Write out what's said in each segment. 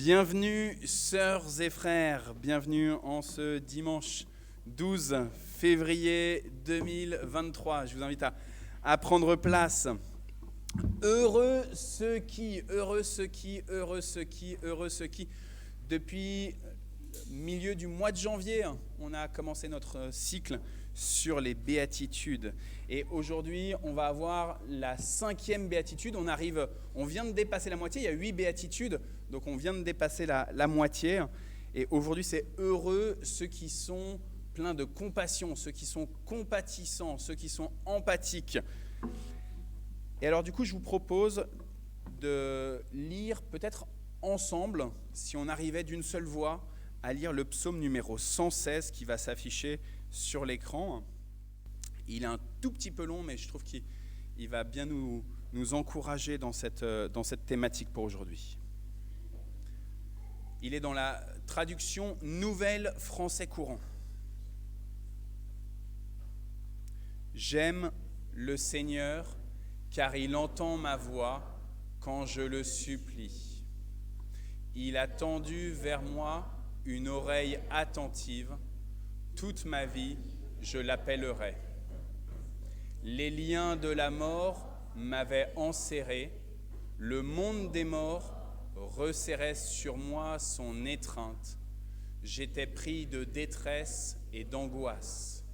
Bienvenue sœurs et frères, bienvenue en ce dimanche 12 février 2023. Je vous invite à prendre place. Heureux ceux qui, depuis milieu du mois de janvier, on a commencé notre cycle sur les béatitudes. Et aujourd'hui, on va avoir la 5e béatitude. On vient de dépasser la moitié, il y a 8 béatitudes, donc on vient de dépasser la moitié. Et aujourd'hui, c'est heureux ceux qui sont pleins de compassion, ceux qui sont compatissants, ceux qui sont empathiques. Et alors du coup, je vous propose de lire peut-être ensemble, si on arrivait d'une seule voix, à lire le psaume numéro 116 qui va s'afficher sur l'écran. Il est un tout petit peu long, mais je trouve qu'il va bien nous encourager dans cette thématique pour aujourd'hui. Il est dans la traduction Nouvelle Français Courant. J'aime le Seigneur, car il entend ma voix quand je le supplie. Il a tendu vers moi une oreille attentive. Toute ma vie, je l'appellerai. Les liens de la mort m'avaient enserré. Le monde des morts resserrait sur moi son étreinte. J'étais pris de détresse et d'angoisse.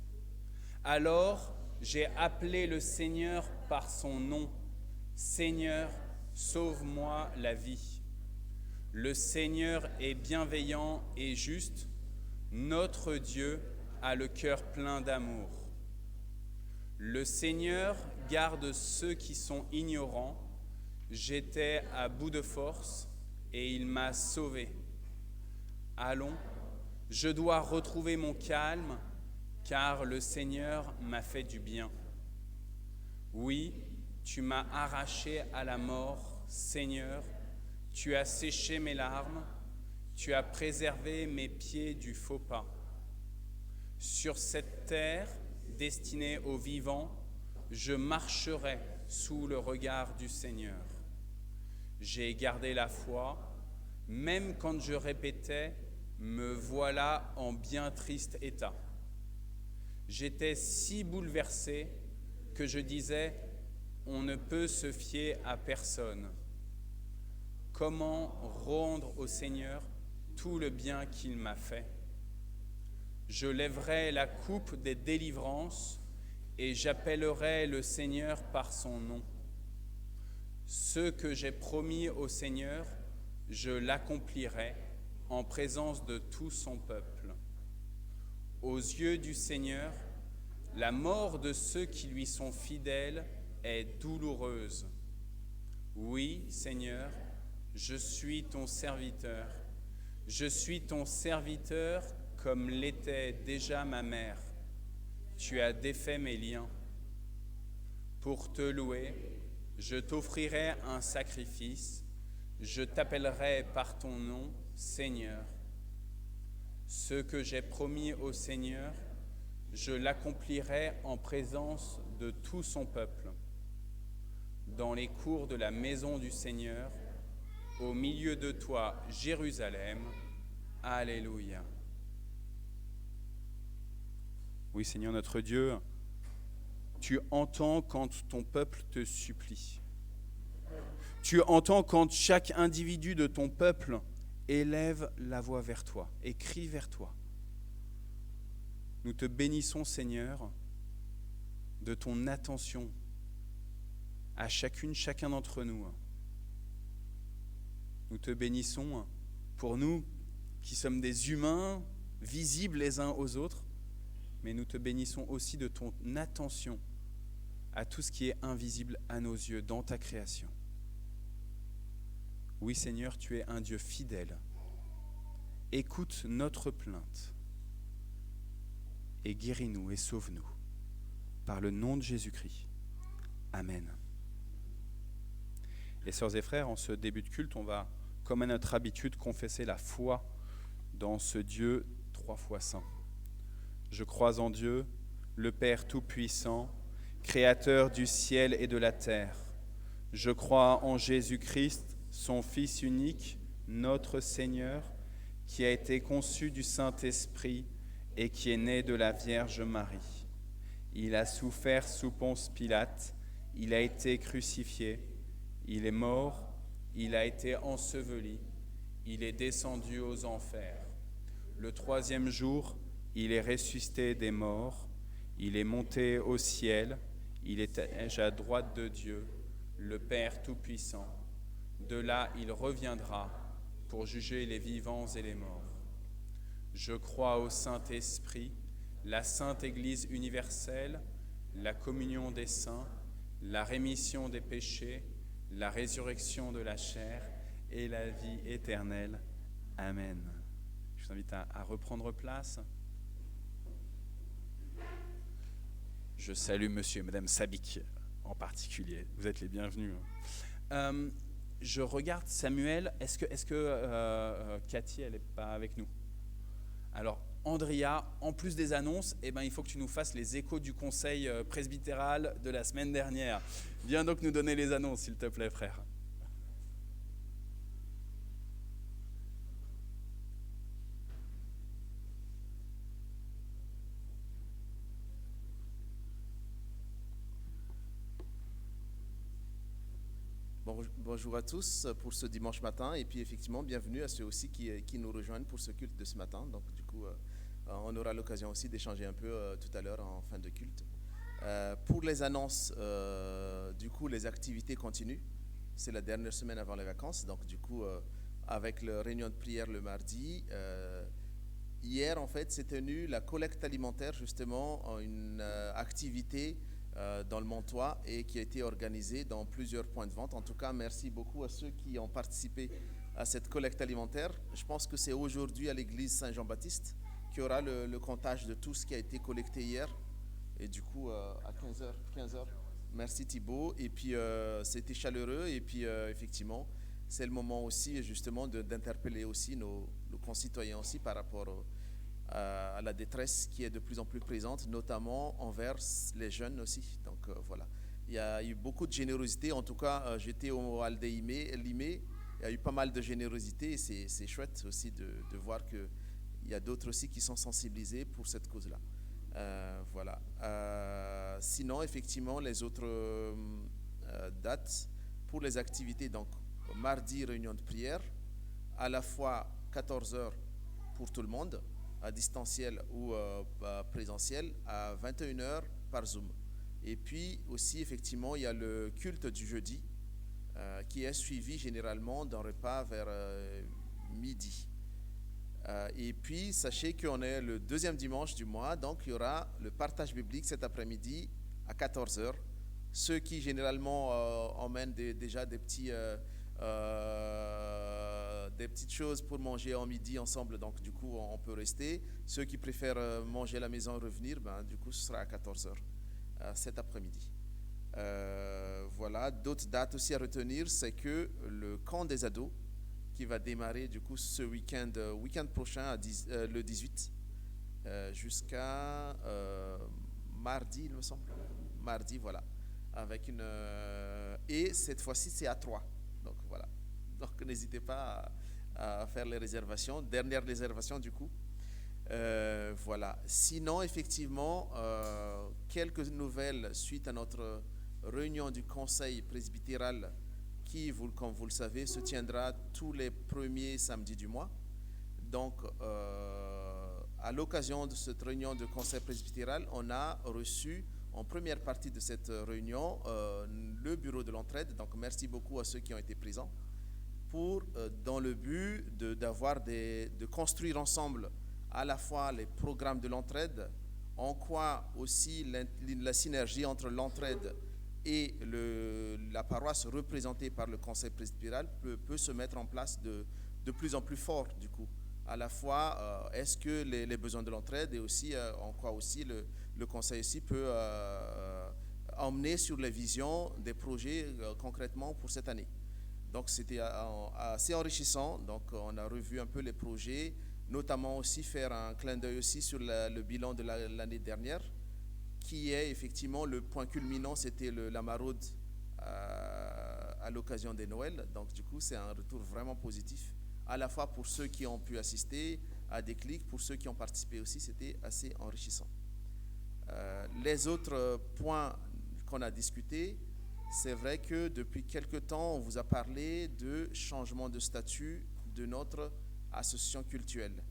Alors, j'ai appelé le Seigneur par son nom. Seigneur, sauve-moi la vie. Le Seigneur est bienveillant et juste. Notre Dieu a le cœur plein d'amour. Le Seigneur garde ceux qui sont ignorants. J'étais à bout de force et il m'a sauvé. Allons, je dois retrouver mon calme, car le Seigneur m'a fait du bien. Oui, tu m'as arraché à la mort, Seigneur. Tu as séché mes larmes. Tu as préservé mes pieds du faux pas. Sur cette terre destinée aux vivants, je marcherai sous le regard du Seigneur. J'ai gardé la foi, même quand je répétais « Me voilà en bien triste état ». J'étais si bouleversé que je disais « On ne peut se fier à personne ». Comment rendre au Seigneur tout le bien qu'il m'a fait? Je lèverai la coupe des délivrances et j'appellerai le Seigneur par son nom. Ce que j'ai promis au Seigneur, je l'accomplirai en présence de tout son peuple. Aux yeux du Seigneur, la mort de ceux qui lui sont fidèles est douloureuse. Oui, Seigneur, je suis ton serviteur. Je suis ton serviteur comme l'était déjà ma mère. Tu as défait mes liens. Pour te louer, je t'offrirai un sacrifice. Je t'appellerai par ton nom, Seigneur. Ce que j'ai promis au Seigneur, je l'accomplirai en présence de tout son peuple. Dans les cours de la maison du Seigneur, au milieu de toi, Jérusalem. Alléluia. Oui, Seigneur notre Dieu, tu entends quand ton peuple te supplie. Tu entends quand chaque individu de ton peuple élève la voix vers toi et crie vers toi. Nous te bénissons, Seigneur, de ton attention à chacun d'entre nous. Nous te bénissons pour nous qui sommes des humains visibles les uns aux autres, mais nous te bénissons aussi de ton attention à tout ce qui est invisible à nos yeux dans ta création. Oui, Seigneur, tu es un Dieu fidèle. Écoute notre plainte et guéris-nous et sauve-nous. Par le nom de Jésus-Christ. Amen. Les sœurs et frères, en ce début de culte, on va, comme à notre habitude, confesser la foi dans ce Dieu 3 fois saint. Je crois en Dieu, le Père Tout-Puissant, Créateur du ciel et de la terre. Je crois en Jésus-Christ, son Fils unique, notre Seigneur, qui a été conçu du Saint-Esprit et qui est né de la Vierge Marie. Il a souffert sous Ponce Pilate, il a été crucifié, il est mort, il a été enseveli, il est descendu aux enfers. Le troisième jour, il est ressuscité des morts, il est monté au ciel, il est à droite de Dieu, le Père Tout-Puissant. De là, il reviendra pour juger les vivants et les morts. Je crois au Saint-Esprit, la Sainte Église universelle, la communion des saints, la rémission des péchés, la résurrection de la chair et la vie éternelle. Amen. Je vous invite à reprendre place. Je salue monsieur et madame Sabik en particulier. Vous êtes les bienvenus. Je regarde Samuel. Est-ce que Cathy, elle n'est pas avec nous? Alors, Andrea, en plus des annonces, il faut que tu nous fasses les échos du conseil presbytéral de la semaine dernière. Viens donc nous donner les annonces, s'il te plaît, frère. Bonjour à tous pour ce dimanche matin et puis effectivement bienvenue à ceux aussi qui nous rejoignent pour ce culte de ce matin. Donc du coup on aura l'occasion aussi d'échanger un peu tout à l'heure en fin de culte. Pour les annonces, du coup les activités continuent. C'est la dernière semaine avant les vacances, donc du coup avec la réunion de prière le mardi. Hier en fait s'est tenue la collecte alimentaire, justement une activité dans le Montois et qui a été organisé dans plusieurs points de vente. En tout cas, merci beaucoup à ceux qui ont participé à cette collecte alimentaire. Je pense que c'est aujourd'hui à l'église Saint-Jean-Baptiste qu'il y aura le comptage de tout ce qui a été collecté hier. Et du coup, à 15h. Merci Thibaut. Et puis, c'était chaleureux. Et puis, effectivement, c'est le moment aussi, justement, d'interpeller aussi nos concitoyens aussi par rapport à la détresse qui est de plus en plus présente, notamment envers les jeunes aussi. Donc voilà, il y a eu beaucoup de générosité. En tout cas, j'étais au Hall des Limay, il y a eu pas mal de générosité et c'est chouette aussi de voir qu'il y a d'autres aussi qui sont sensibilisés pour cette cause-là. Voilà. Sinon, effectivement, les autres dates pour les activités, donc mardi, réunion de prière, à la fois 14h pour tout le monde, à distanciel ou présentiel, à 21h par Zoom. Et puis aussi, effectivement, il y a le culte du jeudi qui est suivi généralement d'un repas vers midi. Et puis, sachez qu'on est le deuxième dimanche du mois, donc il y aura le partage biblique cet après-midi à 14h. Ceux qui généralement emmènent déjà des petites choses pour manger en midi ensemble, donc du coup on peut rester. Ceux qui préfèrent manger à la maison et revenir, du coup ce sera à 14h cet après-midi. Voilà, d'autres dates aussi à retenir, c'est que le camp des ados qui va démarrer du coup ce week-end prochain le 18 jusqu'à mardi, il me semble. Mardi, voilà. Avec et cette fois-ci c'est à 3. Donc voilà. Donc n'hésitez pas à faire les réservations. Dernière réservation du coup. Voilà. Sinon, effectivement, quelques nouvelles suite à notre réunion du conseil presbytéral qui, comme vous le savez, se tiendra tous les premiers samedis du mois. Donc, à l'occasion de cette réunion de conseil presbytéral, on a reçu en première partie de cette réunion le bureau de l'entraide. Donc, merci beaucoup à ceux qui ont été présents dans le but de construire ensemble à la fois les programmes de l'entraide, en quoi aussi la synergie entre l'entraide et la paroisse représentée par le conseil presbytéral peut se mettre en place de plus en plus fort du coup. À la fois, est-ce que les besoins de l'entraide et aussi en quoi aussi le conseil aussi peut emmener sur les visions des projets concrètement pour cette année. Donc c'était assez enrichissant. Donc on a revu un peu les projets, notamment aussi faire un clin d'œil aussi sur le bilan de l'année dernière, qui est effectivement le point culminant, c'était la maraude à l'occasion des Noëls. Donc du coup c'est un retour vraiment positif à la fois pour ceux qui ont pu assister à Déclic, pour ceux qui ont participé aussi, c'était assez enrichissant. Les autres points qu'on a discutés, c'est vrai que depuis quelque temps, on vous a parlé de changement de statut de notre association cultuelle.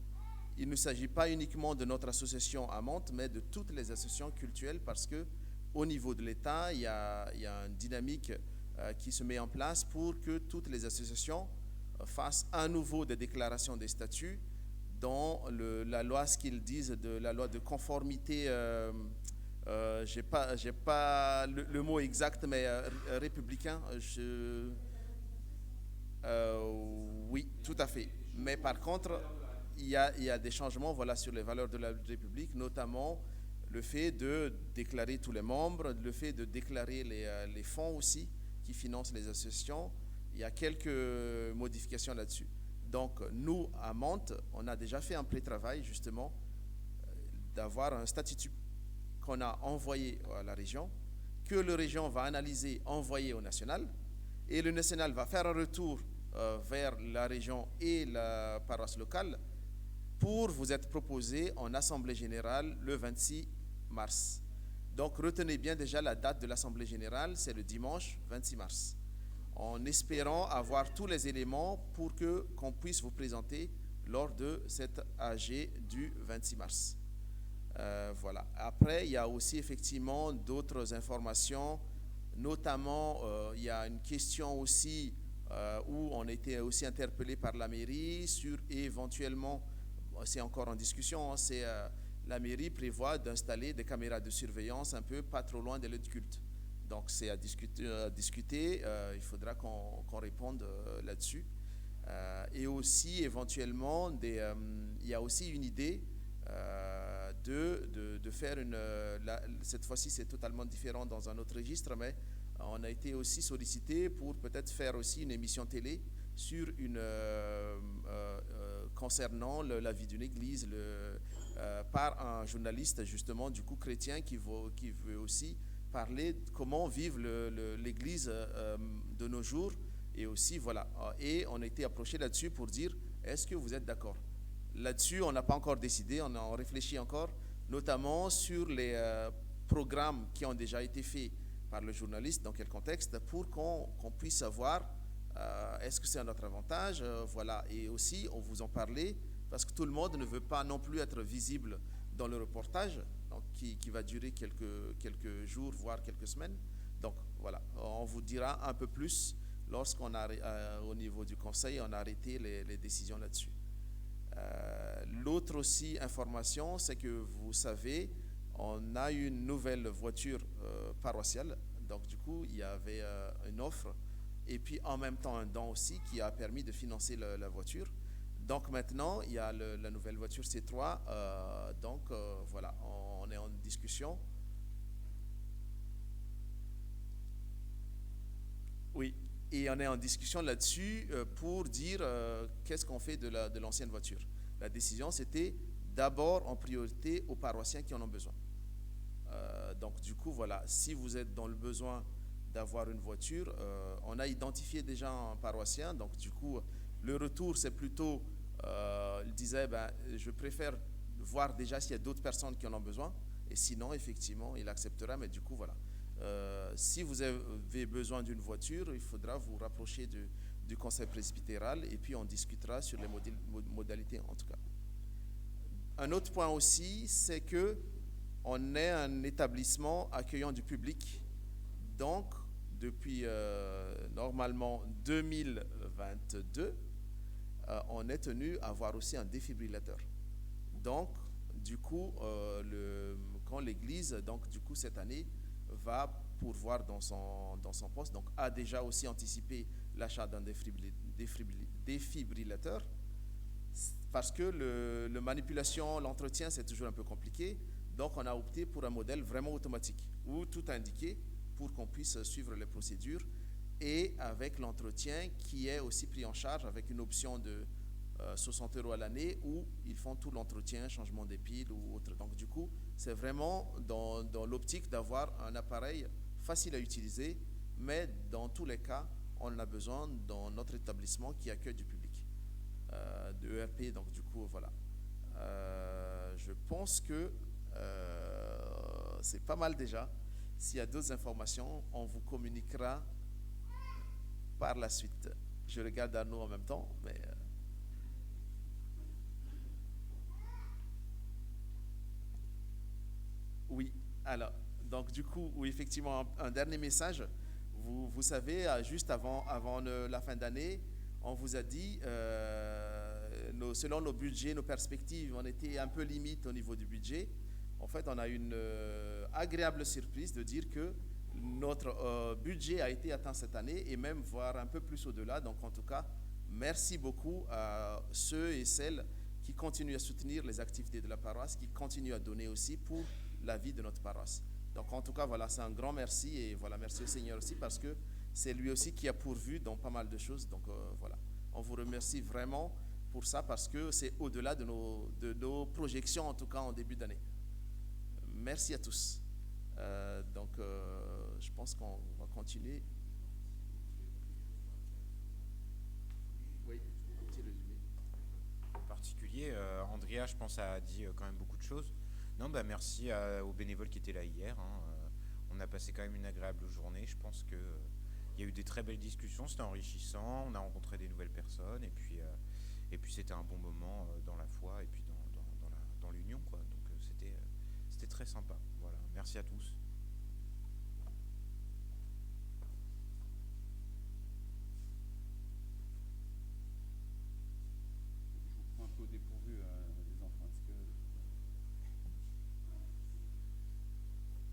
Il ne s'agit pas uniquement de notre association à Mantes, mais de toutes les associations cultuelles, parce que au niveau de l'État, il y a une dynamique qui se met en place pour que toutes les associations fassent à nouveau des déclarations des statuts dans la loi, ce qu'ils disent de la loi de conformité. J'ai pas le mot exact, mais républicain. Oui, tout à fait. Mais par contre, il y a des changements, voilà, sur les valeurs de la République, notamment le fait de déclarer tous les membres, le fait de déclarer les fonds aussi qui financent les associations. Il y a quelques modifications là-dessus. Donc, nous, à Mantes, on a déjà fait un pré-travail, justement, d'avoir un statut qu'on a envoyé à la région, que la région va analyser, envoyer au national, et le national va faire un retour vers la région et la paroisse locale pour vous être proposé en assemblée générale le 26 mars. Donc retenez bien déjà la date de l'assemblée générale, c'est le dimanche 26 mars, en espérant avoir tous les éléments pour qu'on puisse vous présenter lors de cette AG du 26 mars. Voilà. Après, il y a aussi effectivement d'autres informations, notamment il y a une question aussi où on était aussi interpellé par la mairie sur éventuellement, c'est encore en discussion, hein, c'est la mairie prévoit d'installer des caméras de surveillance un peu pas trop loin des lieux de culte. Donc c'est à discuter, il faudra qu'on réponde là-dessus. Et aussi éventuellement, il y a aussi une idée de faire cette fois-ci c'est totalement différent dans un autre registre, mais on a été aussi sollicité pour peut-être faire aussi une émission télé sur concernant la vie d'une église par un journaliste justement du coup chrétien qui veut aussi parler de comment vivre l'église de nos jours, et aussi voilà, et on a été approché là-dessus pour dire est-ce que vous êtes d'accord. Là-dessus, on n'a pas encore décidé, on en réfléchit encore, notamment sur les programmes qui ont déjà été faits par le journaliste, dans quel contexte, pour qu'on puisse savoir est-ce que c'est à notre avantage, voilà. Et aussi, on vous en parlait, parce que tout le monde ne veut pas non plus être visible dans le reportage, donc, qui va durer quelques jours, voire quelques semaines. Donc voilà, on vous dira un peu plus lorsqu'on a, au niveau du conseil, on a arrêté les décisions là-dessus. L'autre aussi information, c'est que vous savez, on a eu une nouvelle voiture paroissiale. Donc du coup, il y avait une offre et puis en même temps un don aussi qui a permis de financer la voiture. Donc maintenant, il y a la nouvelle voiture C3. Donc voilà, on est en discussion. Oui. Et on est en discussion là-dessus pour dire qu'est-ce qu'on fait de l'ancienne voiture. La décision, c'était d'abord en priorité aux paroissiens qui en ont besoin. Donc du coup, voilà, si vous êtes dans le besoin d'avoir une voiture, on a identifié déjà un paroissien. Donc du coup, le retour, c'est plutôt, il disait, je préfère voir déjà s'il y a d'autres personnes qui en ont besoin. Et sinon, effectivement, il acceptera. Mais du coup, voilà. Si vous avez besoin d'une voiture, il faudra vous rapprocher du conseil presbytéral et puis on discutera sur les modalités en tout cas. Un autre point aussi, c'est que on est un établissement accueillant du public. Donc, depuis normalement 2022, on est tenu à avoir aussi un défibrillateur. Donc, du coup, quand l'Église, donc du coup cette année, va pourvoir dans son poste, donc a déjà aussi anticipé l'achat d'un défibrillateur, parce que la manipulation, l'entretien, c'est toujours un peu compliqué. Donc on a opté pour un modèle vraiment automatique, où tout est indiqué pour qu'on puisse suivre les procédures, et avec l'entretien qui est aussi pris en charge avec une option de 60 € à l'année, où ils font tout l'entretien, changement des piles ou autre. Donc du coup, c'est vraiment dans l'optique d'avoir un appareil facile à utiliser, mais dans tous les cas, on en a besoin dans notre établissement qui accueille du public. de ERP. Donc du coup, voilà. Je pense que c'est pas mal déjà. S'il y a d'autres informations, on vous communiquera par la suite. Je regarde Arnaud en même temps, mais oui. Alors, donc du coup, oui, effectivement, un dernier message. Vous savez, juste avant la fin d'année, on vous a dit, selon nos budgets, nos perspectives, on était un peu limite au niveau du budget. En fait, on a une agréable surprise de dire que notre budget a été atteint cette année et même voire un peu plus au-delà. Donc, en tout cas, merci beaucoup à ceux et celles qui continuent à soutenir les activités de la paroisse, qui continuent à donner aussi pour la vie de notre paroisse. Donc, en tout cas, voilà, c'est un grand merci et voilà, merci au Seigneur aussi parce que c'est lui aussi qui a pourvu dans pas mal de choses. Donc, voilà, on vous remercie vraiment pour ça parce que c'est au-delà de nos projections, en tout cas en début d'année. Merci à tous. Je pense qu'on va continuer. Oui, petit résumé. En particulier, Andrea, je pense, a dit quand même beaucoup de choses. Non, merci aux bénévoles qui étaient là hier. On a passé quand même une agréable journée. Je pense qu'il y a eu des très belles discussions, c'était enrichissant. On a rencontré des nouvelles personnes et puis c'était un bon moment dans la foi et puis dans l'union, quoi. Donc c'était très sympa. Voilà, merci à tous. Je vous prends un peu au dépourvu, les enfants.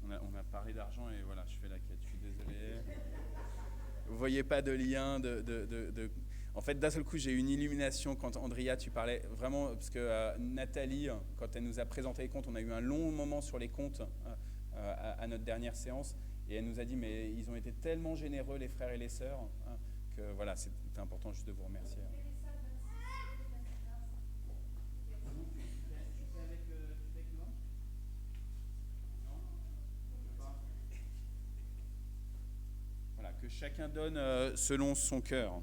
On a parlé d'argent et voilà, je fais la quête. Je suis désolé. Vous voyez pas de lien En fait, d'un seul coup, j'ai eu une illumination quand Andrea, tu parlais vraiment, parce que Nathalie, quand elle nous a présenté les comptes, on a eu un long moment sur les comptes à notre dernière séance, et elle nous a dit, mais ils ont été tellement généreux, les frères et les sœurs, que voilà, c'était important juste de vous remercier. Voilà, que chacun donne selon son cœur.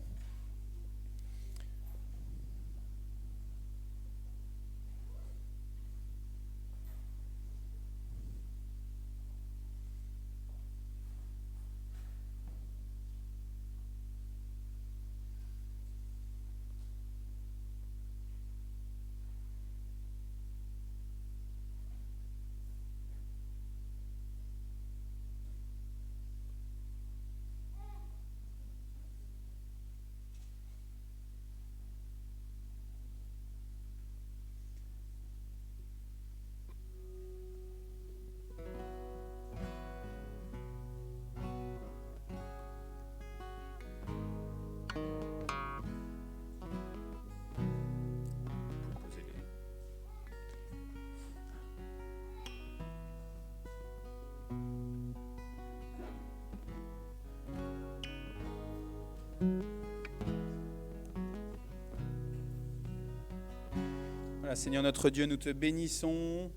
Voilà, Seigneur notre Dieu, nous te bénissons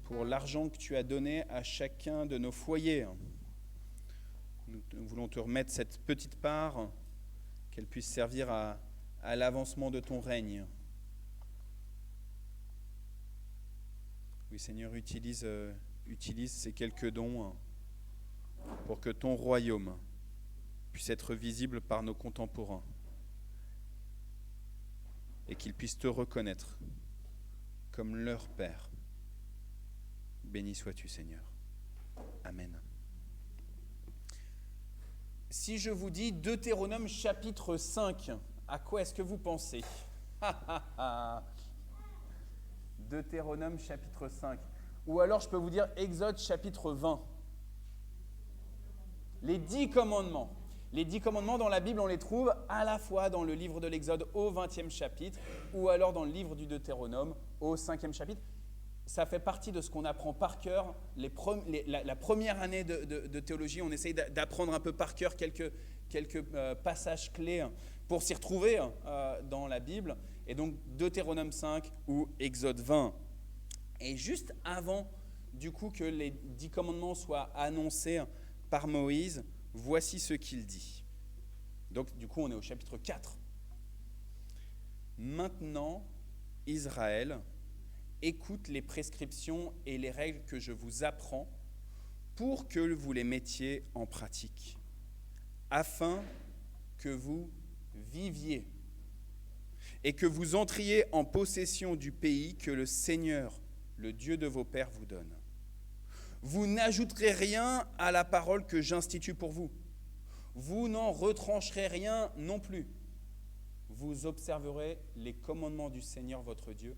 pour l'argent que tu as donné à chacun de nos foyers. Nous voulons te remettre cette petite part, qu'elle puisse servir à l'avancement de ton règne. Oui, Seigneur, utilise ces quelques dons pour que ton royaume puisse être visible par nos contemporains et qu'ils puissent te reconnaître comme leur Père. Béni sois-tu, Seigneur. Amen. Si je vous dis Deutéronome chapitre 5, à quoi est-ce que vous pensez ? Deutéronome chapitre 5. Ou alors je peux vous dire Exode chapitre 20. Les 10 commandements. Les 10 commandements dans la Bible, on les trouve à la fois dans le livre de l'Exode au 20e chapitre ou alors dans le livre du Deutéronome au 5e chapitre. Ça fait partie de ce qu'on apprend par cœur. La première année de théologie, on essaye d'apprendre un peu par cœur quelques passages clés pour s'y retrouver dans la Bible. Et donc Deutéronome 5 ou Exode 20. Et juste avant du coup que les 10 commandements soient annoncés par Moïse, voici ce qu'il dit. Donc du coup on est au chapitre 4. Maintenant, Israël, écoute les prescriptions et les règles que je vous apprends pour que vous les mettiez en pratique, afin que vous viviez et que vous entriez en possession du pays que le Seigneur, le Dieu de vos pères, vous donne. Vous n'ajouterez rien à la parole que j'institue pour vous. Vous n'en retrancherez rien non plus. Vous observerez les commandements du Seigneur votre Dieu,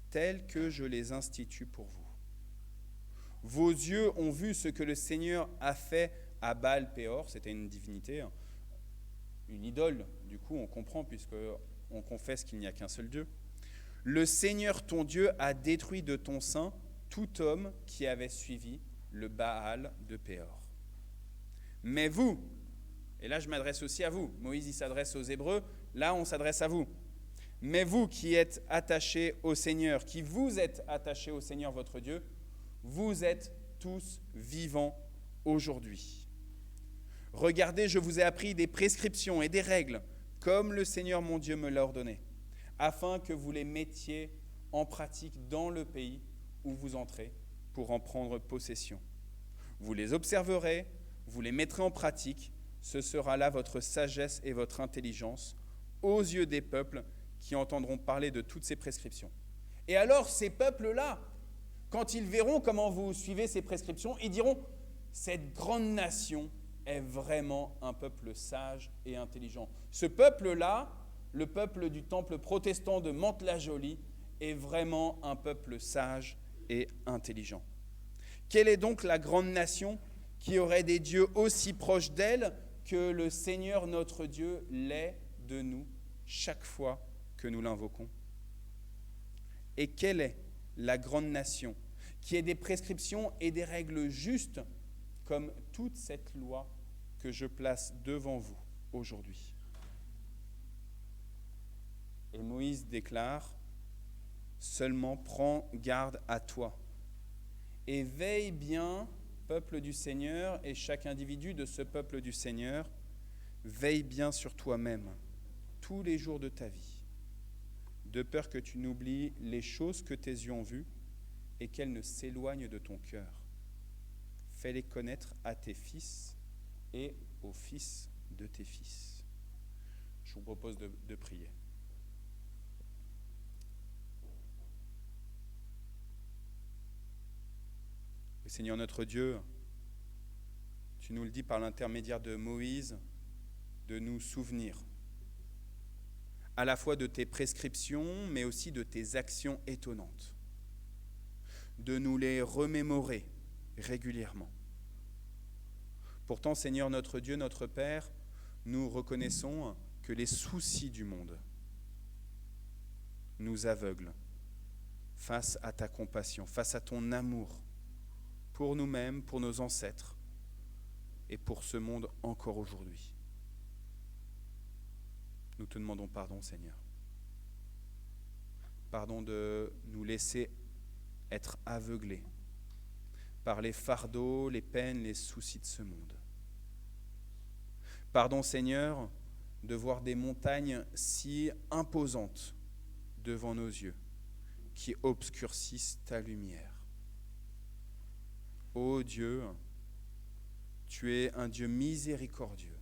tels que je les institue pour vous. Vos yeux ont vu ce que le Seigneur a fait à Baal-Péor, c'était une divinité, une idole, du coup on comprend puisqu'on confesse qu'il n'y a qu'un seul Dieu. Le Seigneur ton Dieu a détruit de ton sein tout homme qui avait suivi le Baal de Péor. Mais vous, et là je m'adresse aussi à vous, Moïse il s'adresse aux Hébreux, là on s'adresse à vous. Mais vous qui êtes attachés au Seigneur, qui vous êtes attachés au Seigneur votre Dieu, vous êtes tous vivants aujourd'hui. Regardez, je vous ai appris des prescriptions et des règles, comme le Seigneur mon Dieu me l'a ordonné, afin que vous les mettiez en pratique dans le pays où vous entrez pour en prendre possession. Vous les observerez, vous les mettrez en pratique, ce sera là votre sagesse et votre intelligence aux yeux des peuples qui entendront parler de toutes ces prescriptions. Et alors ces peuples-là, quand ils verront comment vous suivez ces prescriptions, ils diront « Cette grande nation est vraiment un peuple sage et intelligent. » Ce peuple-là, le peuple du temple protestant de Mantes-la-Jolie, est vraiment un peuple sage et intelligent. Quelle est donc la grande nation qui aurait des dieux aussi proches d'elle que le Seigneur notre Dieu l'est de nous chaque fois que nous l'invoquons? Et quelle est la grande nation qui ait des prescriptions et des règles justes comme toute cette loi que je place devant vous aujourd'hui? Et Moïse déclare « Seulement prends garde à toi et veille bien, peuple du Seigneur, et chaque individu de ce peuple du Seigneur, veille bien sur toi-même tous les jours de ta vie, de peur que tu n'oublies les choses que tes yeux ont vues et qu'elles ne s'éloignent de ton cœur. Fais-les connaître à tes fils et aux fils de tes fils. » Je vous propose de prier. Seigneur notre Dieu, tu nous le dis par l'intermédiaire de Moïse, de nous souvenir à la fois de tes prescriptions, mais aussi de tes actions étonnantes, de nous les remémorer régulièrement. Pourtant, Seigneur notre Dieu, notre Père, nous reconnaissons que les soucis du monde nous aveuglent face à ta compassion, face à ton amour pour nous-mêmes, pour nos ancêtres et pour ce monde encore aujourd'hui. Nous te demandons pardon, Seigneur. Pardon de nous laisser être aveuglés par les fardeaux, les peines, les soucis de ce monde. Pardon, Seigneur, de voir des montagnes si imposantes devant nos yeux qui obscurcissent ta lumière. Ô Dieu, tu es un Dieu miséricordieux.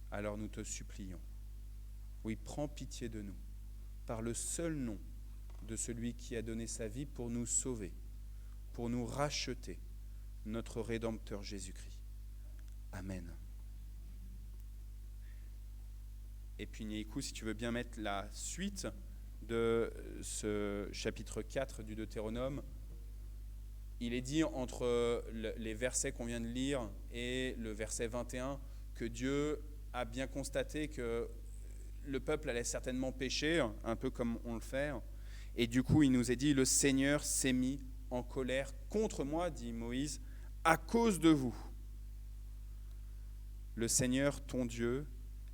Alors nous te supplions, oui, prends pitié de nous, par le seul nom de celui qui a donné sa vie pour nous sauver, pour nous racheter, notre Rédempteur Jésus-Christ. Amen. Et puis Niékou, si tu veux bien mettre la suite de ce chapitre 4 du Deutéronome, il est dit entre les versets qu'on vient de lire et le verset 21 que Dieu a bien constaté que le peuple allait certainement pécher, un peu comme on le fait. Et du coup, il nous est dit, le Seigneur s'est mis en colère contre moi, dit Moïse, à cause de vous. Le Seigneur, ton Dieu,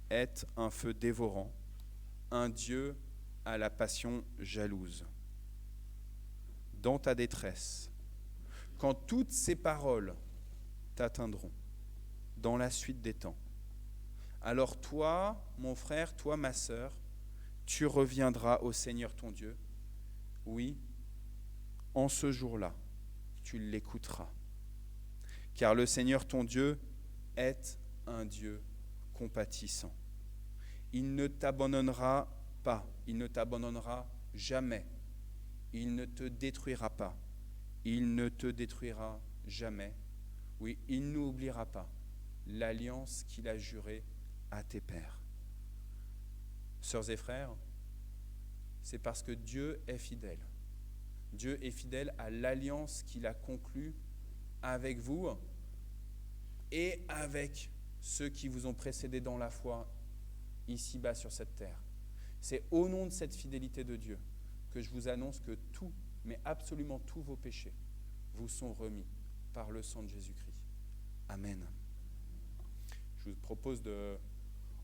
est un feu dévorant, un Dieu à la passion jalouse. Dans ta détresse, quand toutes ces paroles t'atteindront dans la suite des temps, alors toi, mon frère, toi, ma sœur, tu reviendras au Seigneur ton Dieu. Oui, en ce jour-là, tu l'écouteras. Car le Seigneur ton Dieu est un Dieu compatissant. Il ne t'abandonnera pas, il ne t'abandonnera jamais. Il ne te détruira pas, il ne te détruira jamais. Oui, il n'oubliera pas l'alliance qu'il a jurée à tes pères. Sœurs et frères, c'est parce que Dieu est fidèle. Dieu est fidèle à l'alliance qu'il a conclue avec vous et avec ceux qui vous ont précédés dans la foi ici-bas sur cette terre. C'est au nom de cette fidélité de Dieu que je vous annonce que tous, mais absolument tous vos péchés vous sont remis par le sang de Jésus-Christ. Amen. Je vous propose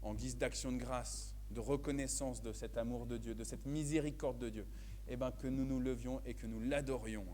en guise d'action de grâce, de reconnaissance de cet amour de Dieu, de cette miséricorde de Dieu, que nous nous levions et que nous l'adorions.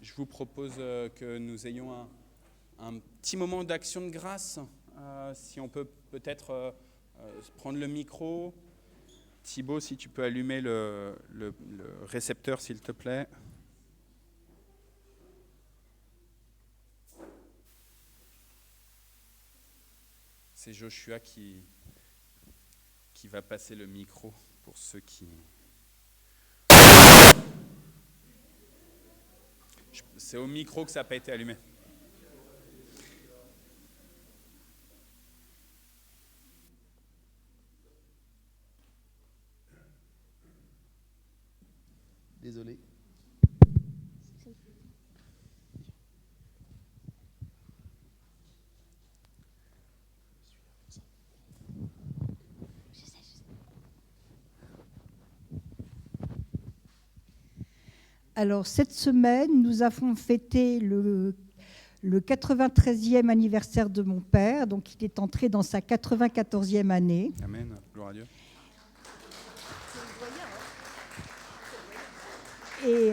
Je vous propose que nous ayons un petit moment d'action de grâce. Si on peut peut-être prendre le micro. Thibaut, si tu peux allumer le récepteur, s'il te plaît. C'est Joshua qui va passer le micro pour ceux qui... C'est au micro que ça n'a pas été allumé. Désolé. Alors, cette semaine, nous avons fêté le 93e anniversaire de mon père. Donc, il est entré dans sa 94e année. Amen. Gloire à Dieu. Il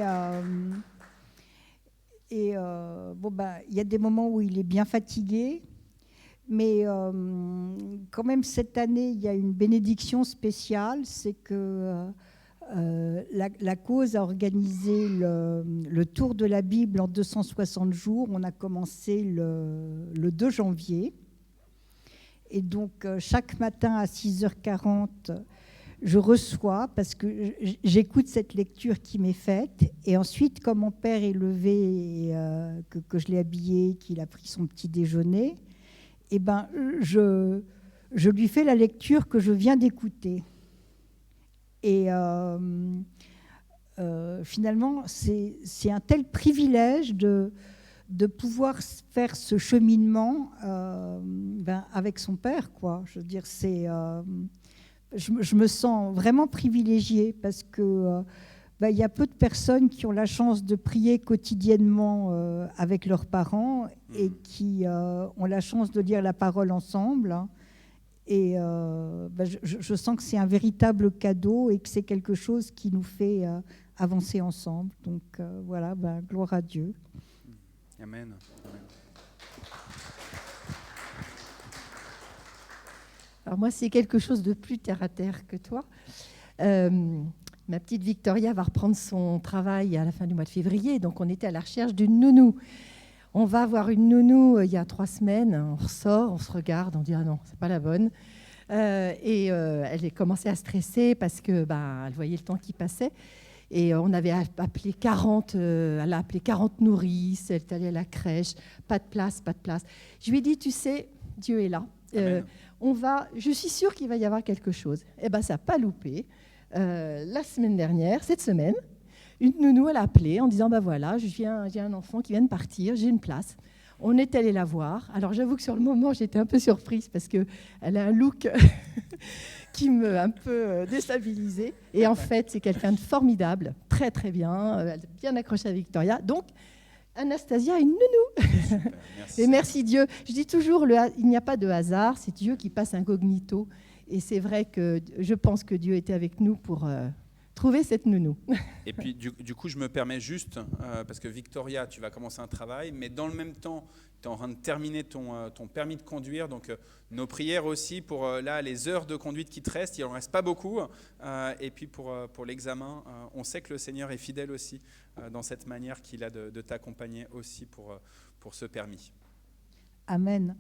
y a des moments où il est bien fatigué. Mais quand même, cette année, il y a une bénédiction spéciale. C'est que... la cause a organisé le tour de la Bible en 260 jours. On a commencé le 2 janvier. Et donc, chaque matin à 6h40, je reçois, parce que j'écoute cette lecture qui m'est faite. Et ensuite, quand mon père est levé, que je l'ai habillé, qu'il a pris son petit déjeuner, je lui fais la lecture que je viens d'écouter. Et finalement, c'est un tel privilège de pouvoir faire ce cheminement avec son père, quoi. Je veux dire, je me sens vraiment privilégiée parce que il y a peu de personnes qui ont la chance de prier quotidiennement avec leurs parents et qui ont la chance de lire la parole ensemble. Et je sens que c'est un véritable cadeau et que c'est quelque chose qui nous fait avancer ensemble. Donc voilà, gloire à Dieu. Amen. Alors moi, c'est quelque chose de plus terre-à-terre que toi. Ma petite Victoria va reprendre son travail à la fin du mois de février. Donc on était à la recherche d'une nounou. On va avoir une nounou il y a 3 semaines, on ressort, on se regarde, on dit « Ah non, c'est pas la bonne ». Elle a commencé à stresser parce que elle voyait le temps qui passait. Et on avait appelé 40, elle a appelé 40 nourrices, elle est allée à la crèche, pas de place. Je lui ai dit « Tu sais, Dieu est là. Je suis sûre qu'il va y avoir quelque chose ». Et ça n'a pas loupé. La semaine dernière, cette semaine, une nounou, elle a appelé en disant voilà, j'ai un enfant qui vient de partir, j'ai une place. On est allé la voir. Alors j'avoue que sur le moment, j'étais un peu surprise parce qu'elle a un look qui m'a un peu déstabilisée. Et en fait, c'est quelqu'un de formidable, très très bien, elle est bien accrochée à Victoria. Donc, Anastasia a une nounou. Super, merci. Et merci Dieu. Je dis toujours, il n'y a pas de hasard, c'est Dieu qui passe incognito. Et c'est vrai que je pense que Dieu était avec nous pour... trouver cette nounou. Et puis, du coup, je me permets juste, parce que Victoria, tu vas commencer un travail, mais dans le même temps, tu es en train de terminer ton permis de conduire. Donc, nos prières aussi pour les heures de conduite qui te restent, il n'en reste pas beaucoup. Et puis, pour l'examen, on sait que le Seigneur est fidèle aussi dans cette manière qu'il a de t'accompagner aussi pour ce permis. Amen.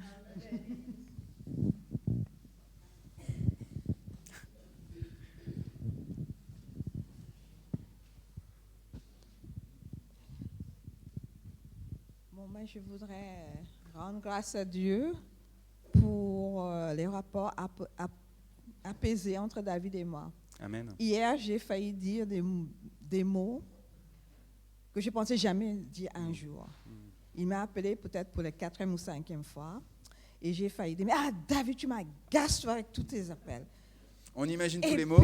Moi, je voudrais rendre grâce à Dieu pour les rapports apaisés entre David et moi. Amen. Hier, j'ai failli dire des mots que je ne pensais jamais dire un jour. Il m'a appelé peut-être pour la 4e ou 5e fois et j'ai failli dire « Mais David, tu m'agaces toi avec tous tes appels. » On imagine tous les mots.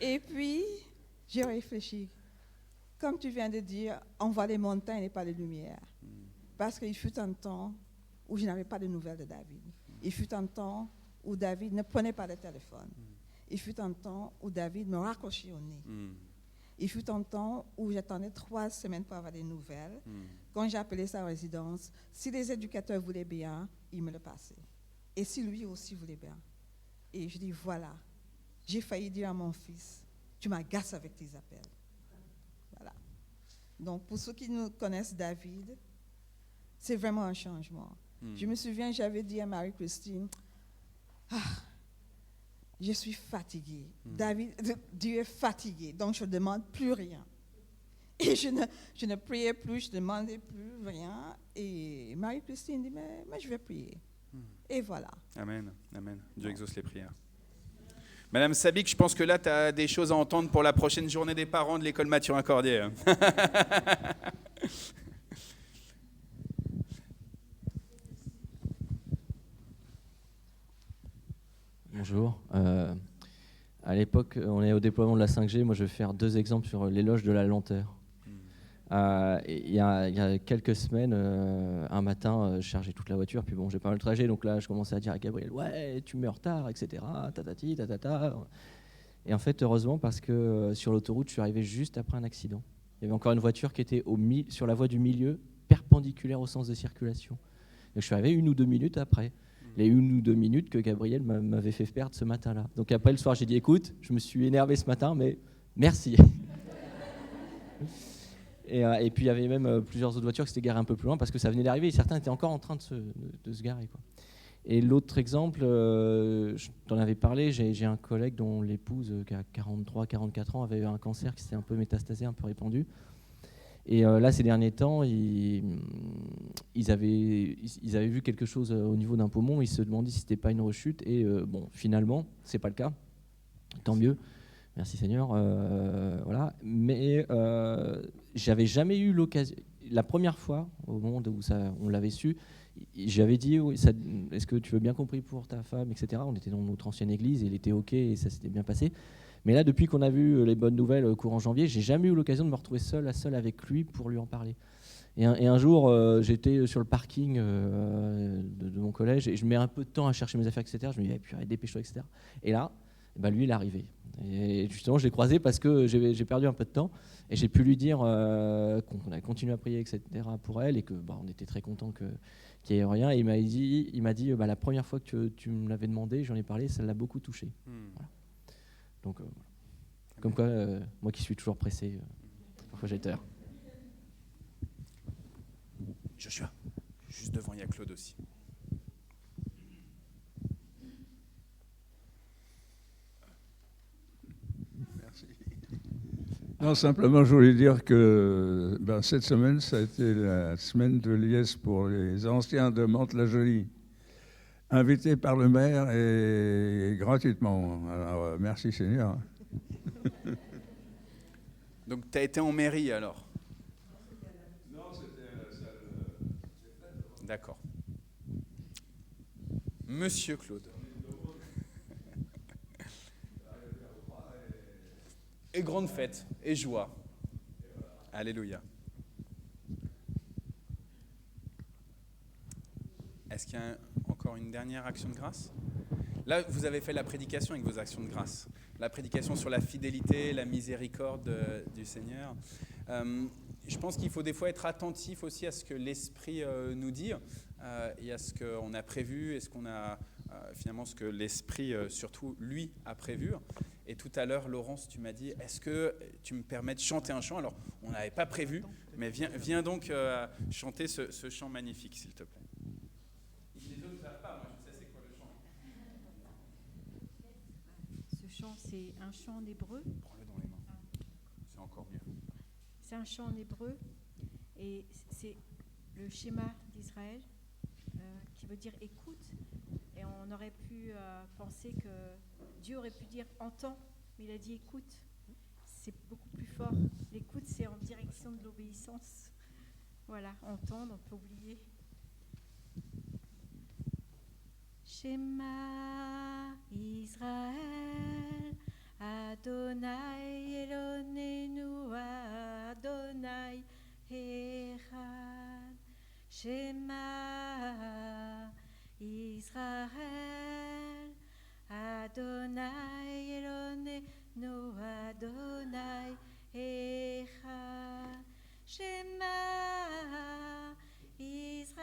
Et puis, j'ai réfléchi. Comme tu viens de dire, on voit les montagnes et pas les lumières. Parce qu'il fut un temps où je n'avais pas de nouvelles de David. Il fut un temps où David ne prenait pas le téléphone. Il fut un temps où David me raccrochait au nez. Il fut un temps où j'attendais 3 semaines pour avoir des nouvelles. Quand j'ai appelé sa résidence, si les éducateurs voulaient bien, ils me le passaient. Et si lui aussi voulait bien. Et je dis, voilà, j'ai failli dire à mon fils, tu m'agaces avec tes appels. Voilà. Donc, pour ceux qui nous connaissent David, c'est vraiment un changement. Je me souviens, j'avais dit à Marie-Christine, je suis fatiguée. David, Dieu est fatigué, donc je ne demande plus rien. Et je ne priais plus, je ne demandais plus rien. Et Marie-Christine dit, mais je vais prier. Et voilà. Amen, amen. Dieu exauce les prières. Madame Sabic, je pense que là, tu as des choses à entendre pour la prochaine journée des parents de l'école Mathurin-Cordier. Bonjour. À l'époque, on est au déploiement de la 5G. Moi, je vais faire 2 exemples sur l'éloge de la lenteur. Il y a quelques semaines, un matin, je chargeais toute la voiture, puis bon, j'ai pas mal le trajet, donc là, je commençais à dire à Gabriel, ouais, tu mets en retard, etc. Tatati, tatata. Et en fait, heureusement, parce que sur l'autoroute, je suis arrivé juste après un accident. Il y avait encore une voiture qui était sur la voie du milieu, perpendiculaire au sens de circulation. Donc, je suis arrivé 1 ou 2 minutes après. Les 1 ou 2 minutes que Gabriel m'avait fait perdre ce matin-là. Donc après, le soir, j'ai dit, écoute, je me suis énervé ce matin, mais merci. Et puis il y avait même plusieurs autres voitures qui s'étaient garées un peu plus loin parce que ça venait d'arriver et certains étaient encore en train de se garer, quoi. Et l'autre exemple, je t'en avais parlé, j'ai un collègue dont l'épouse, qui a 43-44 ans, avait eu un cancer qui s'était un peu métastasé, un peu répandu. Et là, ces derniers temps, ils avaient vu quelque chose au niveau d'un poumon, ils se demandaient si c'était pas une rechute, et bon, finalement, c'est pas le cas, tant mieux. Merci Seigneur, voilà. Mais j'avais jamais eu l'occasion. La première fois, au moment où on l'avait su, j'avais dit, oui, est-ce que tu veux bien compris pour ta femme, etc. On était dans notre ancienne église, et il était OK, et ça s'était bien passé. Mais là, depuis qu'on a vu les bonnes nouvelles courant janvier, j'ai jamais eu l'occasion de me retrouver seul avec lui pour lui en parler. Et un jour, j'étais sur le parking de mon collège, et je mets un peu de temps à chercher mes affaires, etc. Je me dis, puis dépêche-toi, etc. Et là, lui, il est arrivé. Et justement, je l'ai croisé parce que j'ai perdu un peu de temps et j'ai pu lui dire qu'on a continué à prier, etc. pour elle et que on était très contents qu'il n'y ait rien. Et il m'a dit la première fois que tu me l'avais demandé, j'en ai parlé, ça l'a beaucoup touché. Voilà. Donc, comme quoi, moi qui suis toujours pressé, parfois j'ai tort. Joshua, juste devant, il y a Claude aussi. Non, simplement, je voulais dire que cette semaine, ça a été la semaine de liesse pour les anciens de Mantes-la-Jolie, invités par le maire et gratuitement. Alors, merci Seigneur. Donc, tu as été en mairie alors? Non, c'était la salle. D'accord. Monsieur Claude. Et grande fête, et joie. Alléluia. Est-ce qu'il y a encore une dernière action de grâce? Là, vous avez fait la prédication avec vos actions de grâce. La prédication sur la fidélité, la miséricorde du Seigneur. Je pense qu'il faut des fois être attentif aussi à ce que l'Esprit nous dit et à ce qu'on a prévu et ce qu'on a finalement ce que l'Esprit surtout lui a prévu. Et tout à l'heure, Laurence, tu m'as dit, est-ce que tu me permets de chanter un chant? Alors, on n'avait pas prévu, mais viens donc chanter ce chant magnifique, s'il te plaît. Les autres ne savent pas, moi je sais c'est quoi le chant. Ce chant, c'est un chant en hébreu. Prends-le dans les mains, c'est encore mieux. C'est un chant en hébreu, et c'est le schéma d'Israël, qui veut dire écoute. Et on aurait pu penser que Dieu aurait pu dire entends, mais il a dit écoute. C'est beaucoup plus fort. L'écoute, c'est en direction de l'obéissance. Voilà, entendre, on peut oublier. Shema Israël, Adonai Eloheinu, Adonai Echad. Shema Israël, Adonai Eloheinu, Adonai Echad. Shema Israël,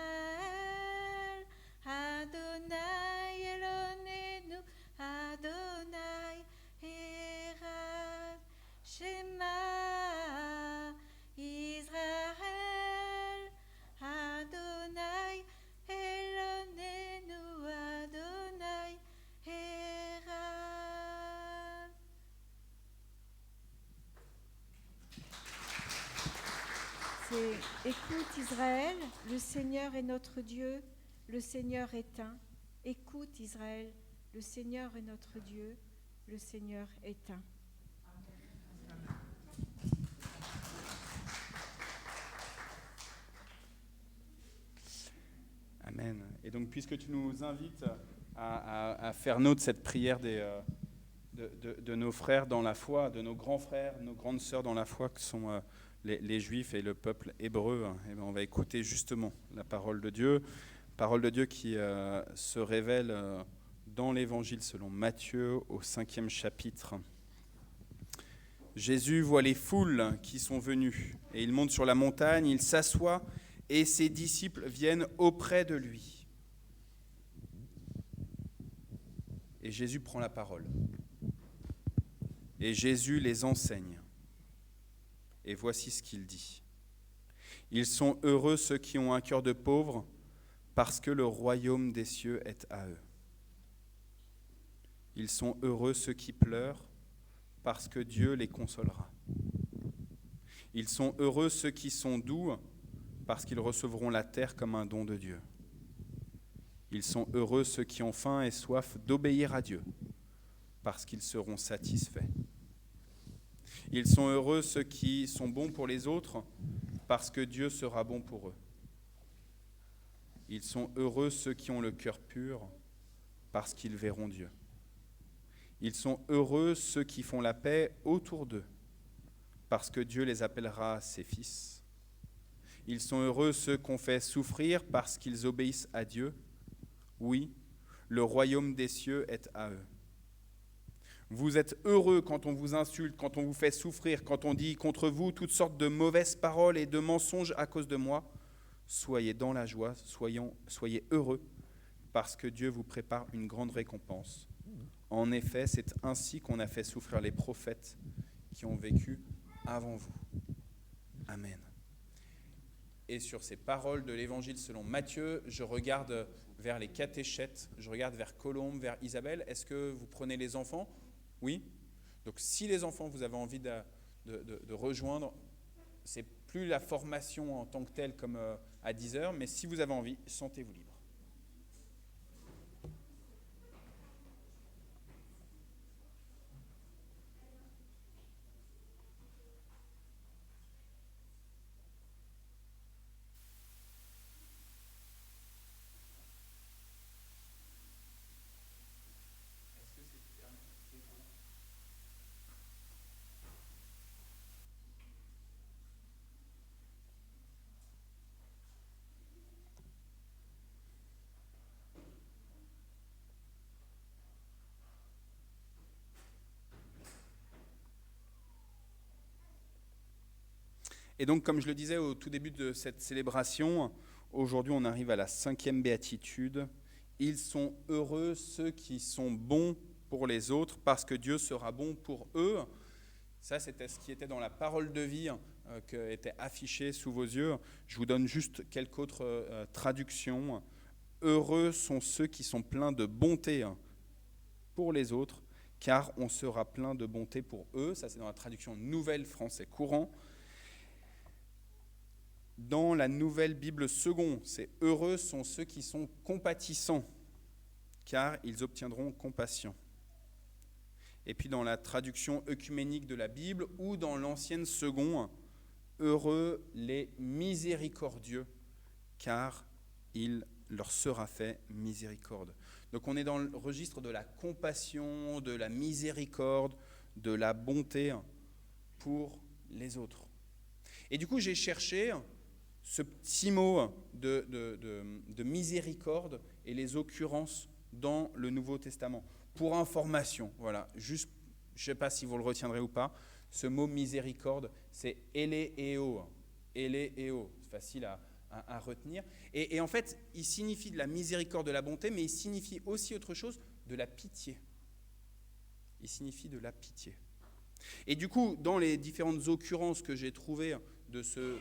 Adonai Elonenu, Adonai Echad. Shema Israël, Adonai Elonenu, Adonai Echad. C'est écoute Israël, le Seigneur est notre Dieu, le Seigneur est un. Écoute Israël, le Seigneur est notre Dieu, le Seigneur est un. Amen. Et donc, puisque tu nous invites à faire nôtre cette prière de nos frères dans la foi, de nos grands frères, nos grandes sœurs dans la foi, que sont les Juifs et le peuple hébreu, et bien on va écouter justement la parole de Dieu qui se révèle dans l'Évangile selon Matthieu au 5e chapitre. Jésus voit les foules qui sont venues, et il monte sur la montagne, il s'assoit, et ses disciples viennent auprès de lui. Et Jésus prend la parole. Et Jésus les enseigne. Et voici ce qu'il dit. Ils sont heureux ceux qui ont un cœur de pauvre, parce que le royaume des cieux est à eux. Ils sont heureux ceux qui pleurent, parce que Dieu les consolera. Ils sont heureux ceux qui sont doux, parce qu'ils recevront la terre comme un don de Dieu. Ils sont heureux ceux qui ont faim et soif d'obéir à Dieu, parce qu'ils seront satisfaits. Ils sont heureux ceux qui sont bons pour les autres, parce que Dieu sera bon pour eux. Ils sont heureux ceux qui ont le cœur pur, parce qu'ils verront Dieu. Ils sont heureux ceux qui font la paix autour d'eux, parce que Dieu les appellera ses fils. Ils sont heureux ceux qu'on fait souffrir parce qu'ils obéissent à Dieu. Oui, le royaume des cieux est à eux. Vous êtes heureux quand on vous insulte, quand on vous fait souffrir, quand on dit contre vous toutes sortes de mauvaises paroles et de mensonges à cause de moi. Soyez dans la joie, soyez heureux, parce que Dieu vous prépare une grande récompense. En effet, c'est ainsi qu'on a fait souffrir les prophètes qui ont vécu avant vous. Amen. Et sur ces paroles de l'Évangile selon Matthieu, je regarde vers les catéchètes, je regarde vers Colombe, vers Isabelle. Est-ce que vous prenez les enfants ? Oui. Donc si les enfants, vous avez envie de rejoindre, c'est plus la formation en tant que telle comme à 10h, mais si vous avez envie, sentez-vous libre. Et donc, comme je le disais au tout début de cette célébration, aujourd'hui on arrive à la 5e béatitude. Ils sont heureux ceux qui sont bons pour les autres, parce que Dieu sera bon pour eux. Ça, c'était ce qui était dans la parole de vie qui était affichée sous vos yeux. Je vous donne juste quelques autres traductions. Heureux sont ceux qui sont pleins de bonté pour les autres, car on sera plein de bonté pour eux. Ça, c'est dans la traduction Nouvelle Français Courant. Dans la Nouvelle Bible Second, c'est « Heureux sont ceux qui sont compatissants, car ils obtiendront compassion ». Et puis dans la traduction œcuménique de la Bible ou dans l'ancienne Second, « Heureux les miséricordieux, car il leur sera fait miséricorde ». Donc on est dans le registre de la compassion, de la miséricorde, de la bonté pour les autres. Et du coup, j'ai cherché ce petit mot de miséricorde et les occurrences dans le Nouveau Testament. Pour information, voilà, juste, je ne sais pas si vous le retiendrez ou pas, Ce mot miséricorde, c'est eléeo. Eléeo, c'est facile à retenir. Et en fait, il signifie de la miséricorde, de la bonté, mais il signifie aussi autre chose, de la pitié. Il signifie de la pitié. Et du coup, dans les différentes occurrences que j'ai trouvées de ce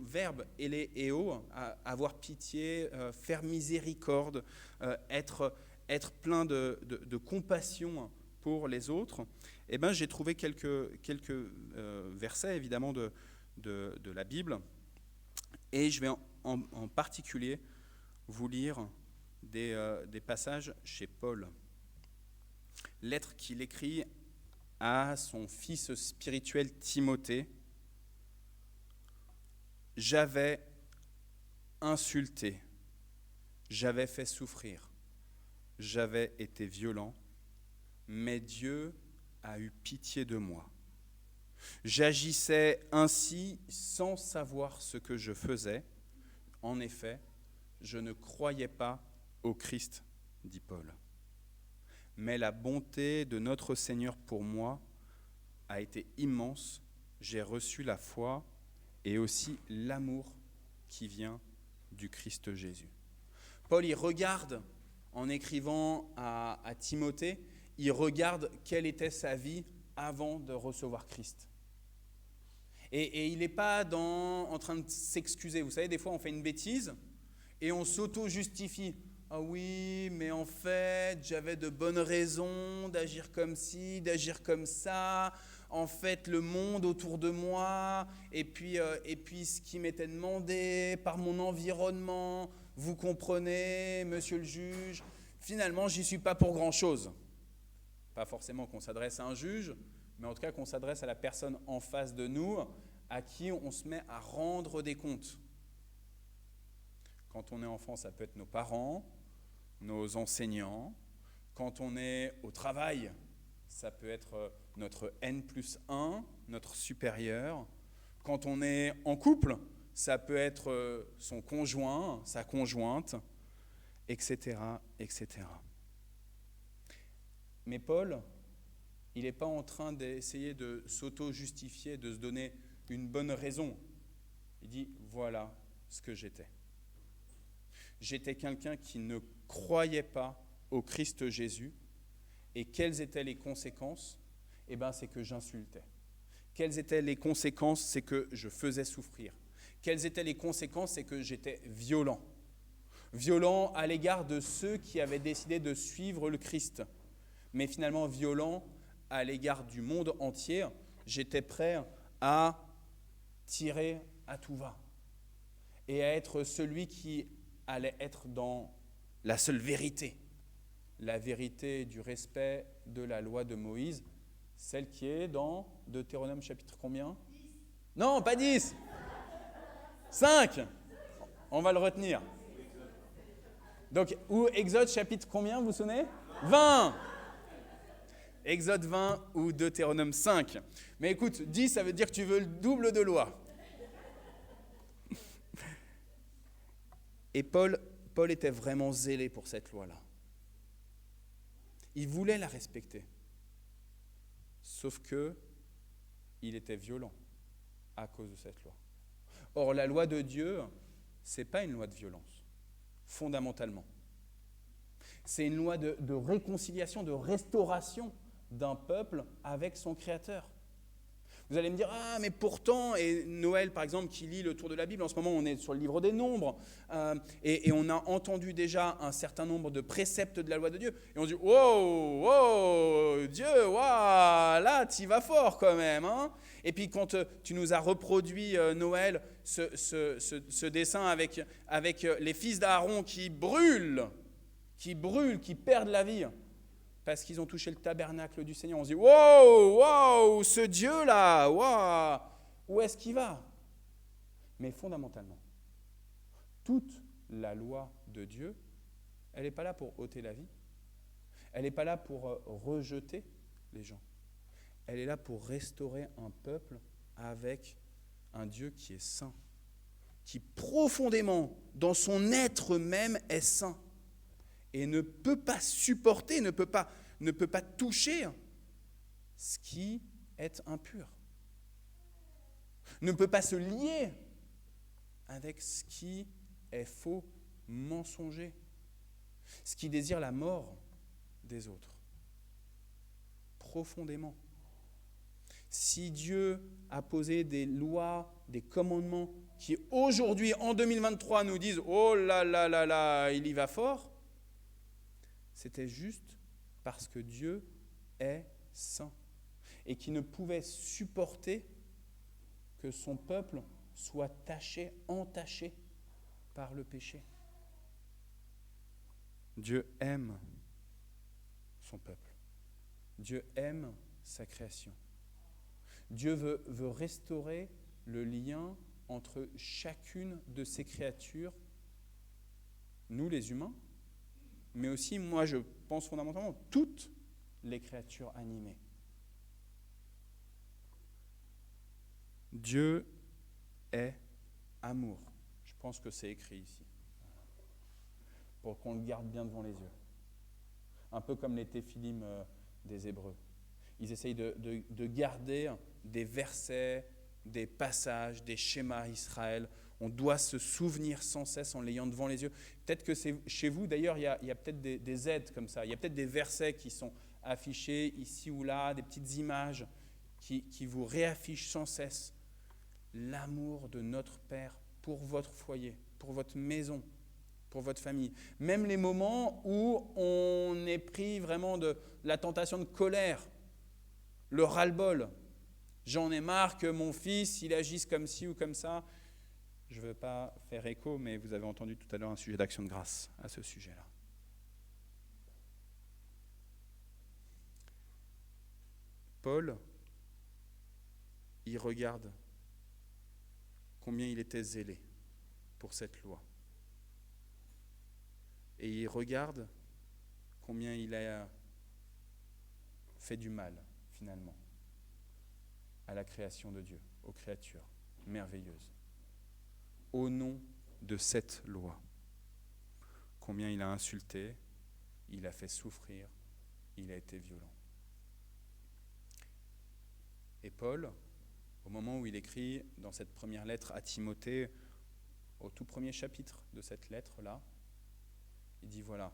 verbe eléeo, avoir pitié, faire miséricorde, être plein de compassion pour les autres, eh ben, j'ai trouvé quelques versets, évidemment, de la Bible. Et je vais en particulier vous lire des passages chez Paul. Lettre qu'il écrit à son fils spirituel Timothée. J'avais insulté, j'avais fait souffrir, j'avais été violent, mais Dieu a eu pitié de moi. J'agissais ainsi sans savoir ce que je faisais. En effet, je ne croyais pas au Christ, dit Paul. Mais la bonté de notre Seigneur pour moi a été immense. J'ai reçu la foi et aussi l'amour qui vient du Christ Jésus. Paul, il regarde, en écrivant à Timothée, il regarde quelle était sa vie avant de recevoir Christ. Et il n'est pas en train de s'excuser. Vous savez, des fois, on fait une bêtise et on s'auto-justifie. Ah oui, mais en fait, j'avais de bonnes raisons d'agir comme ci, d'agir comme ça. En fait, le monde autour de moi, et puis ce qui m'était demandé par mon environnement, vous comprenez, monsieur le juge, finalement, j'y suis pas pour grand-chose. Pas forcément qu'on s'adresse à un juge, mais en tout cas qu'on s'adresse à la personne en face de nous, à qui on se met à rendre des comptes. Quand on est enfant, ça peut être nos parents, nos enseignants. Quand on est au travail, ça peut être notre N+1, notre supérieur. Quand on est en couple, ça peut être son conjoint, sa conjointe, etc., etc. Mais Paul, il n'est pas en train d'essayer de s'auto-justifier, de se donner une bonne raison. Il dit, voilà ce que j'étais. J'étais quelqu'un qui ne croyait pas au Christ Jésus. Et quelles étaient les conséquences ? Eh bien, c'est que j'insultais. Quelles étaient les conséquences ? C'est que je faisais souffrir. Quelles étaient les conséquences ? C'est que j'étais violent. Violent à l'égard de ceux qui avaient décidé de suivre le Christ. Mais finalement violent à l'égard du monde entier. J'étais prêt à tirer à tout va. Et à être celui qui allait être dans la seule vérité. La vérité du respect de la loi de Moïse, celle qui est dans Deutéronome chapitre combien ? 10. Non, pas 10. 5. On va le retenir. Donc, ou Exode chapitre combien, vous vous souvenez ? 20. Exode 20 ou Deutéronome 5. Mais écoute, 10, ça veut dire que tu veux le double de loi. Et Paul était vraiment zélé pour cette loi-là. Il voulait la respecter. Sauf que il était violent à cause de cette loi. Or, la loi de Dieu, ce n'est pas une loi de violence, fondamentalement. C'est une loi de réconciliation, de restauration d'un peuple avec son Créateur. Vous allez me dire, ah mais pourtant, et Noël par exemple qui lit le tour de la Bible, en ce moment on est sur le livre des Nombres, et on a entendu déjà un certain nombre de préceptes de la loi de Dieu, et on dit, wow, Dieu, wow, là tu vas fort quand même, hein. Et puis quand tu nous as reproduit Noël, ce dessin avec les fils d'Aaron qui brûlent, qui perdent la vie, parce qu'ils ont touché le tabernacle du Seigneur. On se dit, wow, ce Dieu-là, wow, où est-ce qu'il va ? Mais fondamentalement, toute la loi de Dieu, elle n'est pas là pour ôter la vie. Elle n'est pas là pour rejeter les gens. Elle est là pour restaurer un peuple avec un Dieu qui est saint, qui profondément, dans son être même, est saint. Et ne peut pas supporter, ne peut pas toucher ce qui est impur. ne peut pas se lier avec ce qui est faux, mensonger, ce qui désire la mort des autres, profondément. Si Dieu a posé des lois, des commandements qui aujourd'hui, en 2023, nous disent « Oh là là là là, il y va fort », c'était juste parce que Dieu est saint et qu'il ne pouvait supporter que son peuple soit taché, entaché par le péché. Dieu aime son peuple. Dieu aime sa création. Dieu veut restaurer le lien entre chacune de ses créatures, nous les humains, mais aussi, moi je pense fondamentalement, toutes les créatures animées. Dieu est amour. Je pense que c'est écrit ici, pour qu'on le garde bien devant les yeux. Un peu comme les téphilim des Hébreux. Ils essayent de garder des versets, des passages, des schémas Israël. On doit se souvenir sans cesse en l'ayant devant les yeux. Peut-être que c'est chez vous, d'ailleurs, il y a peut-être des aides comme ça. Il y a peut-être des versets qui sont affichés ici ou là, des petites images qui vous réaffichent sans cesse l'amour de notre Père pour votre foyer, pour votre maison, pour votre famille. Même les moments où on est pris vraiment de la tentation de colère, le ras-le-bol. J'en ai marre que mon fils, il agisse comme ci ou comme ça. Je ne veux pas faire écho, mais vous avez entendu tout à l'heure un sujet d'action de grâce à ce sujet-là. Paul, il regarde combien il était zélé pour cette loi. Et il regarde combien il a fait du mal, finalement, à la création de Dieu, aux créatures merveilleuses. Au nom de cette loi, combien il a insulté, il a fait souffrir, il a été violent. Et Paul, au moment où il écrit dans cette première lettre à Timothée, au tout premier chapitre de cette lettre-là, il dit voilà,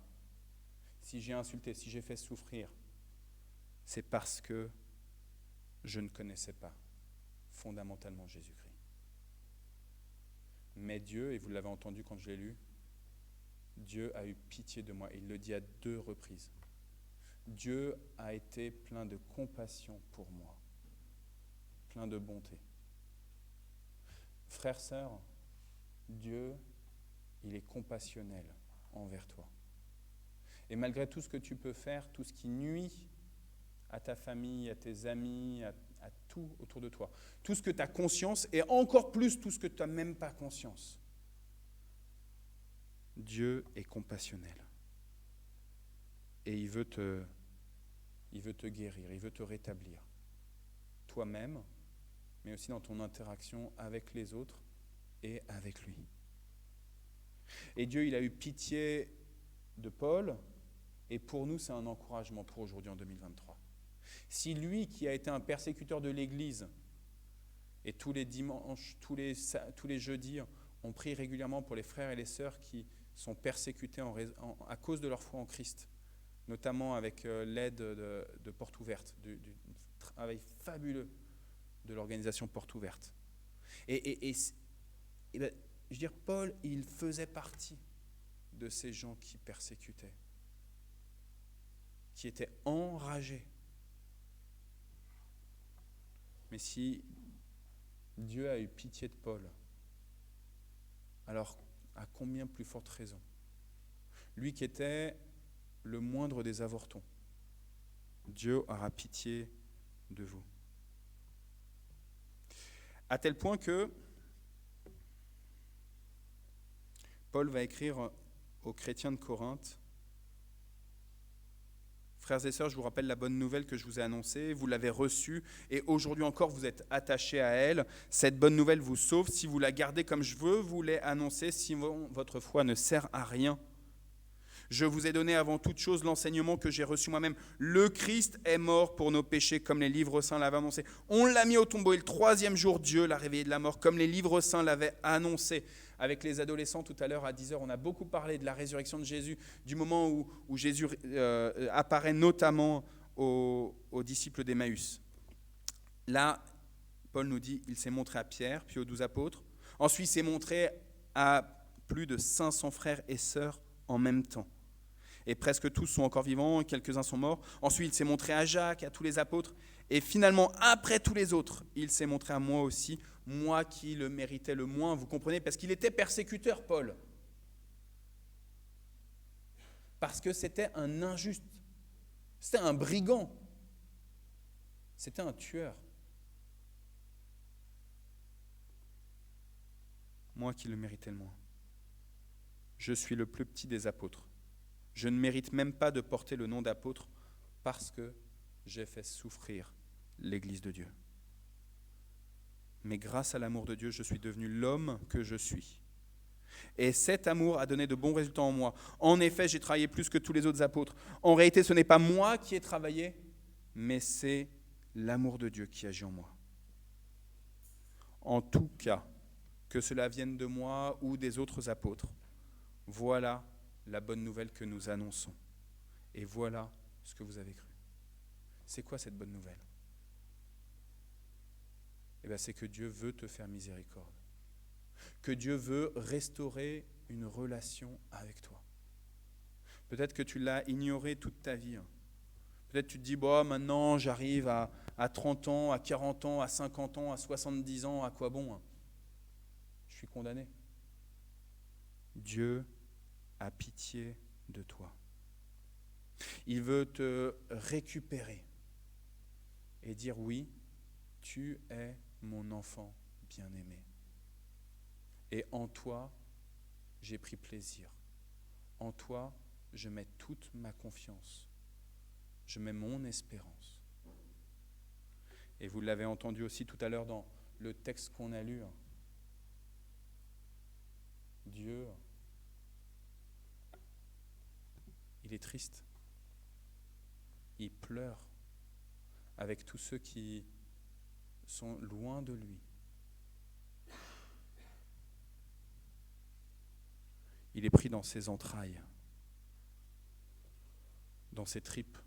si j'ai insulté, si j'ai fait souffrir, c'est parce que je ne connaissais pas fondamentalement Jésus-Christ. Mais Dieu, et vous l'avez entendu quand je l'ai lu, Dieu a eu pitié de moi. Il le dit à 2 reprises. Dieu a été plein de compassion pour moi, plein de bonté. Frères, sœurs, Dieu, il est compassionnel envers toi. Et malgré tout ce que tu peux faire, tout ce qui nuit à ta famille, à tes amis, à tout autour de toi, tout ce que tu as conscience, et encore plus tout ce que tu n'as même pas conscience, Dieu est compassionnel. Et il veut te guérir, il veut te rétablir. Toi-même, mais aussi dans ton interaction avec les autres et avec lui. Et Dieu, il a eu pitié de Paul, et pour nous, c'est un encouragement pour aujourd'hui en 2023. Si lui, qui a été un persécuteur de l'Église, et tous les dimanches, tous les jeudis, on prie régulièrement pour les frères et les sœurs qui sont persécutés à cause de leur foi en Christ, notamment avec l'aide de Porte Ouverte, du travail fabuleux de l'organisation Porte Ouverte. Et ben, je veux dire, Paul, il faisait partie de ces gens qui persécutaient, qui étaient enragés. Mais si Dieu a eu pitié de Paul, alors à combien plus forte raison, lui qui était le moindre des avortons, Dieu aura pitié de vous. À tel point que Paul va écrire aux chrétiens de Corinthe: frères et sœurs, je vous rappelle la bonne nouvelle que je vous ai annoncée, vous l'avez reçue et aujourd'hui encore vous êtes attachés à elle. Cette bonne nouvelle vous sauve si vous la gardez comme je veux vous l'ai annoncée, sinon votre foi ne sert à rien. Je vous ai donné avant toute chose l'enseignement que j'ai reçu moi-même. Le Christ est mort pour nos péchés, comme les livres saints l'avaient annoncé. On l'a mis au tombeau et le troisième jour, Dieu l'a réveillé de la mort, comme les livres saints l'avaient annoncé. Avec les adolescents, tout à l'heure à 10h, on a beaucoup parlé de la résurrection de Jésus, du moment où Jésus apparaît notamment aux disciples d'Emmaüs. Là, Paul nous dit, il s'est montré à Pierre, puis aux 12 apôtres. Ensuite, il s'est montré à plus de 500 frères et sœurs en même temps. Et presque tous sont encore vivants, quelques-uns sont morts. Ensuite, il s'est montré à Jacques, à tous les apôtres. Et finalement, après tous les autres, il s'est montré à moi aussi, moi qui le méritais le moins, vous comprenez, parce qu'il était persécuteur, Paul. Parce que c'était un injuste, c'était un brigand, c'était un tueur. Moi qui le méritais le moins. Je suis le plus petit des apôtres. Je ne mérite même pas de porter le nom d'apôtre parce que j'ai fait souffrir l'Église de Dieu. Mais grâce à l'amour de Dieu, je suis devenu l'homme que je suis. Et cet amour a donné de bons résultats en moi. En effet, j'ai travaillé plus que tous les autres apôtres. En réalité, ce n'est pas moi qui ai travaillé, mais c'est l'amour de Dieu qui agit en moi. En tout cas, que cela vienne de moi ou des autres apôtres, voilà la bonne nouvelle que nous annonçons. Et voilà ce que vous avez cru. C'est quoi cette bonne nouvelle ? Eh bien, c'est que Dieu veut te faire miséricorde. Que Dieu veut restaurer une relation avec toi. Peut-être que tu l'as ignoré toute ta vie. Peut-être que tu te dis, bon, maintenant j'arrive à 30 ans, à 40 ans, à 50 ans, à 70 ans, à quoi bon ? Je suis condamné. Dieu a pitié de toi. Il veut te récupérer et dire oui, tu es mon enfant bien-aimé. Et en toi, j'ai pris plaisir. En toi, je mets toute ma confiance. Je mets mon espérance. Et vous l'avez entendu aussi tout à l'heure dans le texte qu'on a lu. Dieu, il est triste. Il pleure avec tous ceux qui sont loin de lui. Il est pris dans ses entrailles, dans ses tripes.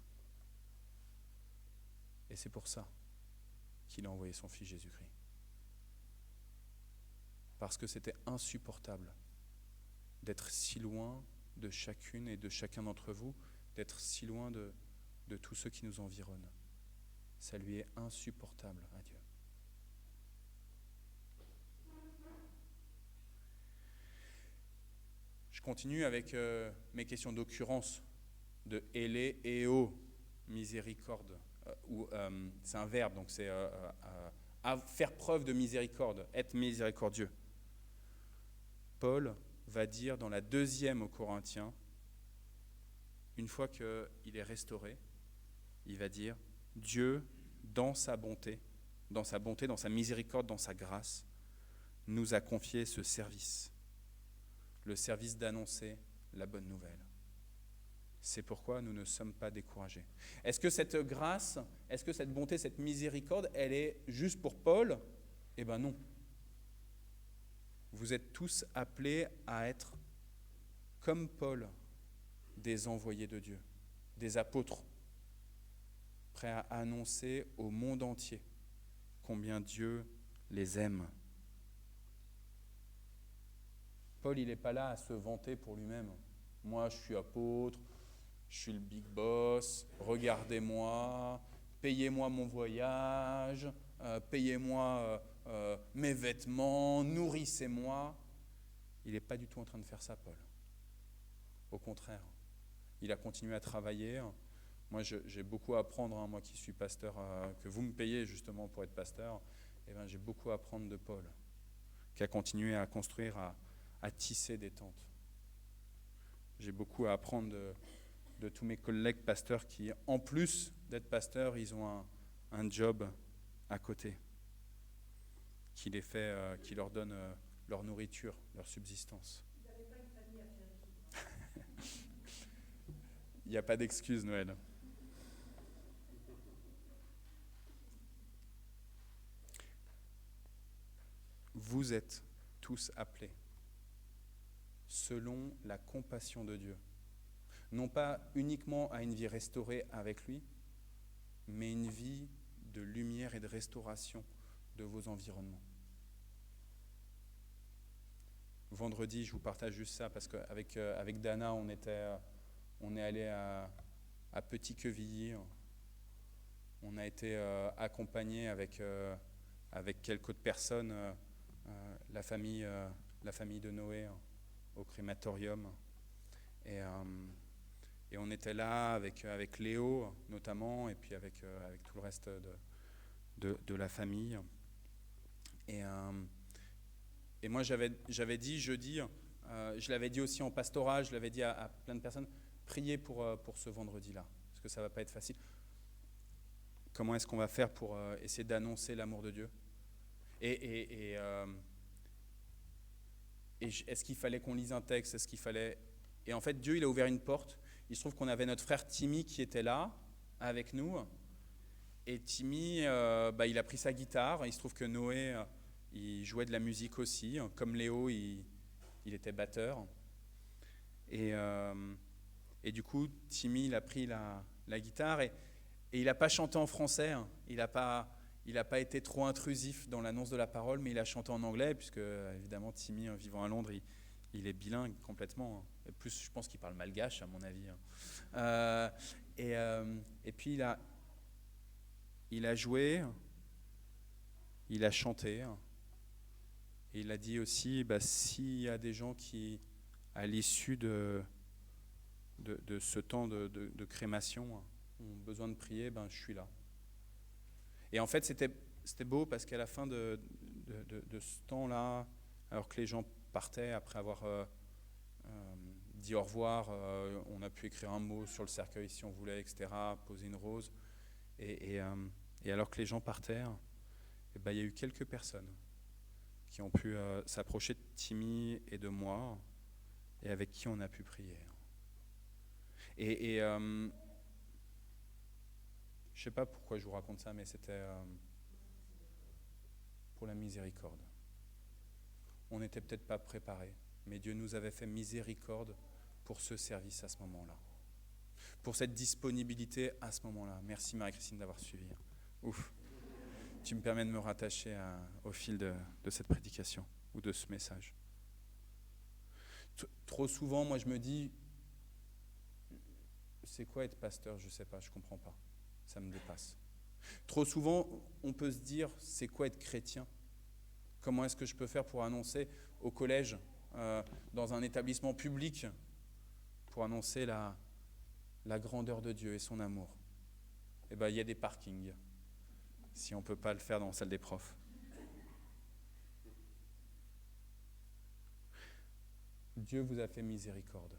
Et c'est pour ça qu'il a envoyé son Fils Jésus-Christ. Parce que c'était insupportable d'être si loin de chacune et de chacun d'entre vous, d'être si loin de tous ceux qui nous environnent. Ça lui est insupportable à Dieu. Je continue avec mes questions d'occurrence de Élé et O, miséricorde. C'est un verbe, donc c'est à faire preuve de miséricorde, être miséricordieux. Paul va dire dans la 2e aux Corinthiens, une fois qu'il est restauré, il va dire Dieu, dans sa bonté, dans sa miséricorde, dans sa grâce, nous a confié ce service, le service d'annoncer la bonne nouvelle. C'est pourquoi nous ne sommes pas découragés. Est-ce que cette grâce, est-ce que cette bonté, cette miséricorde, elle est juste pour Paul ? Eh bien non. Vous êtes tous appelés à être, comme Paul, des envoyés de Dieu, des apôtres, prêts à annoncer au monde entier combien Dieu les aime. Paul, il n'est pas là à se vanter pour lui-même. Moi, je suis apôtre, je suis le big boss, regardez-moi, payez-moi mon voyage, payez-moi mes vêtements, nourrissez-moi. Il n'est pas du tout en train de faire ça, Paul. Au contraire, il a continué à travailler. Moi, j'ai beaucoup à apprendre, moi qui suis pasteur, que vous me payez justement pour être pasteur. Eh bien, j'ai beaucoup à apprendre de Paul, qui a continué à construire, à tisser des tentes. J'ai beaucoup à apprendre de tous mes collègues pasteurs qui, en plus d'être pasteurs, ils ont un job à côté qui leur donne leur nourriture, leur subsistance. Vous n'avez pas une famille à faire vivre. n'y a pas d'excuse, Noël. Vous êtes tous appelés selon la compassion de Dieu. Non pas uniquement à une vie restaurée avec lui, mais une vie de lumière et de restauration de vos environnements. Vendredi, je vous partage juste ça parce qu'avec avec Dana, on est allé à Petit-Quevilly. On a été accompagné avec quelques autres personnes, la famille de Noé au crématorium. Et on était là avec Léo notamment, et puis avec tout le reste de la famille. Et moi, j'avais dit jeudi, je l'avais dit aussi en pastorat, je l'avais dit à plein de personnes, priez pour ce vendredi-là, parce que ça ne va pas être facile. Comment est-ce qu'on va faire pour essayer d'annoncer l'amour de Dieu ? Et est-ce qu'il fallait qu'on lise un texte ? Est-ce qu'il fallait... Et en fait, Dieu, il a ouvert une porte. Il se trouve qu'on avait notre frère Timmy qui était là, avec nous. Et Timmy, il a pris sa guitare. Il se trouve que Noé, il jouait de la musique aussi. Comme Léo, il était batteur. Et du coup, Timmy, il a pris la guitare. Et il n'a pas chanté en français. Il n'a pas été trop intrusif dans l'annonce de la parole, mais il a chanté en anglais, puisque, évidemment, Timmy, vivant à Londres, il est bilingue complètement. Et plus, je pense qu'il parle malgache, à mon avis. Et puis, il a joué, il a chanté, et il a dit aussi, s'il y a des gens qui, à l'issue de ce temps de crémation, ont besoin de prier, je suis là. Et en fait, c'était beau parce qu'à la fin de ce temps-là, alors que les gens partaient après avoir dit au revoir, on a pu écrire un mot sur le cercueil si on voulait, etc., poser une rose. Et alors que les gens partaient, il y a eu quelques personnes qui ont pu s'approcher de Timmy et de moi et avec qui on a pu prier. Je ne sais pas pourquoi je vous raconte ça, mais c'était pour la miséricorde. On n'était peut-être pas préparés, mais Dieu nous avait fait miséricorde pour ce service à ce moment-là, pour cette disponibilité à ce moment-là. Merci Marie-Christine d'avoir suivi. Ouf, tu me permets de me rattacher au fil de cette prédication ou de ce message. Trop souvent, moi je me dis, c'est quoi être pasteur ? Je ne sais pas, je ne comprends pas. Ça me dépasse. Trop souvent, on peut se dire, c'est quoi être chrétien ? Comment est-ce que je peux faire pour annoncer au collège, dans un établissement public, pour annoncer la grandeur de Dieu et son amour ? Eh bien, il y a des parkings, si on ne peut pas le faire dans la salle des profs. Dieu vous a fait miséricorde.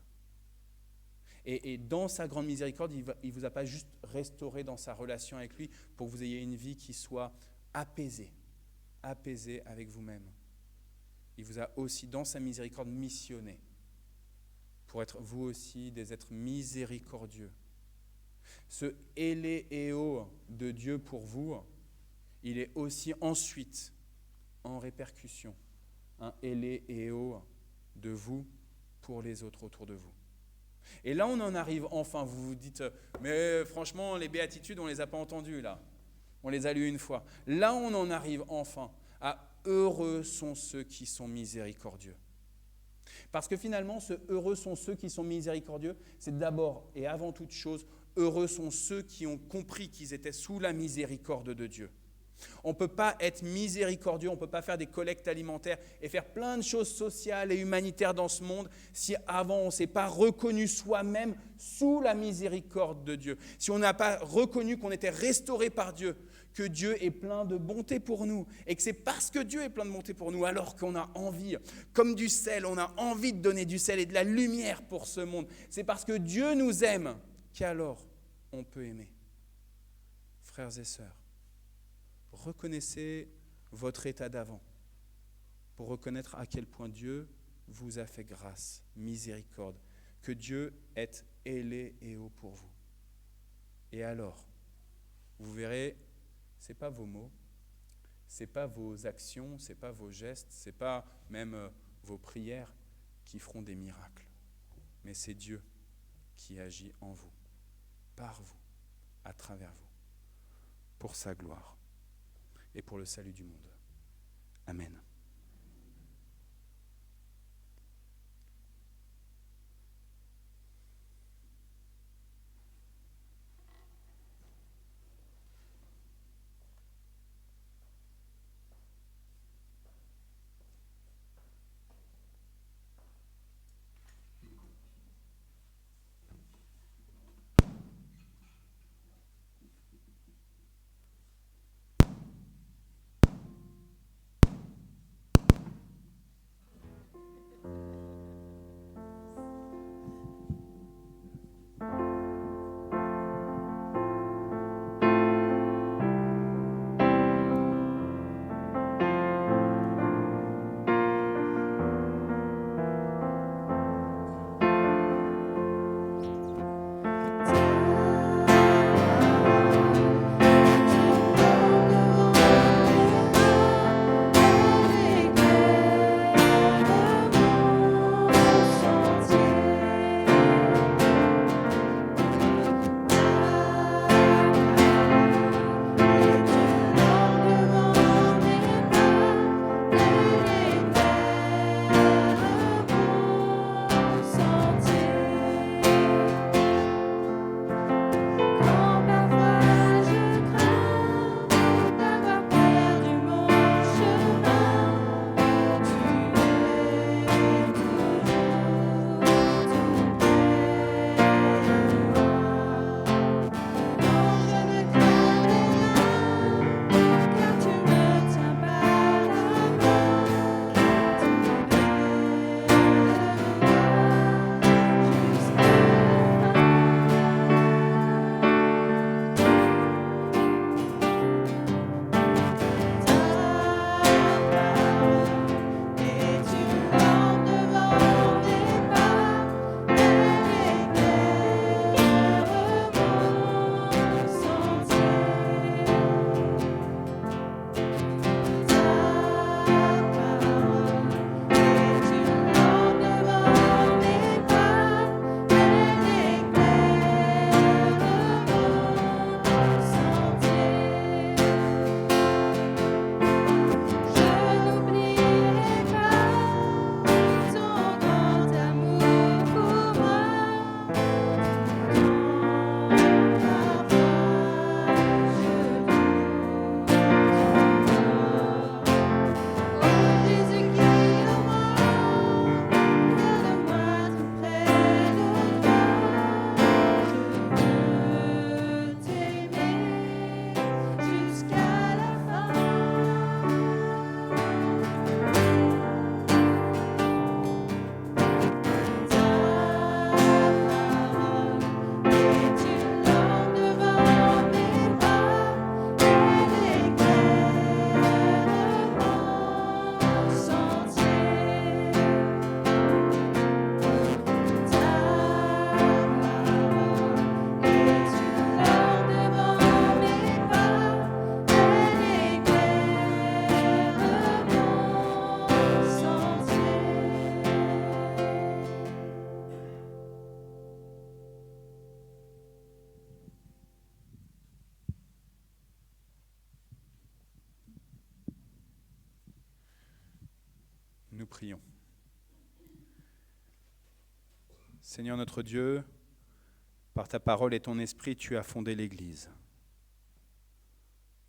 Et dans sa grande miséricorde, il ne vous a pas juste restauré dans sa relation avec lui pour que vous ayez une vie qui soit apaisée avec vous-même. Il vous a aussi, dans sa miséricorde, missionné pour être vous aussi des êtres miséricordieux. Ce éléo de Dieu pour vous, il est aussi ensuite, en répercussion, un éléo de vous pour les autres autour de vous. Et là, on en arrive enfin, vous vous dites, mais franchement, les béatitudes, on ne les a pas entendues là. On les a lues une fois. Là, on en arrive enfin à heureux sont ceux qui sont miséricordieux. Parce que finalement, ce heureux sont ceux qui sont miséricordieux, c'est d'abord et avant toute chose, heureux sont ceux qui ont compris qu'ils étaient sous la miséricorde de Dieu. On ne peut pas être miséricordieux, on ne peut pas faire des collectes alimentaires et faire plein de choses sociales et humanitaires dans ce monde si avant on ne s'est pas reconnu soi-même sous la miséricorde de Dieu. Si on n'a pas reconnu qu'on était restauré par Dieu, que Dieu est plein de bonté pour nous et que c'est parce que Dieu est plein de bonté pour nous alors qu'on a envie, comme du sel, on a envie de donner du sel et de la lumière pour ce monde. C'est parce que Dieu nous aime qu'alors on peut aimer. Frères et sœurs, reconnaissez votre état d'avant pour reconnaître à quel point Dieu vous a fait grâce, miséricorde, que Dieu est ailé et haut pour vous. Et alors, vous verrez, ce n'est pas vos mots, ce n'est pas vos actions, ce n'est pas vos gestes, ce n'est pas même vos prières qui feront des miracles. Mais c'est Dieu qui agit en vous, par vous, à travers vous, pour sa gloire et pour le salut du monde. Amen. Nous prions. Seigneur notre Dieu, par ta parole et ton esprit, tu as fondé l'Église.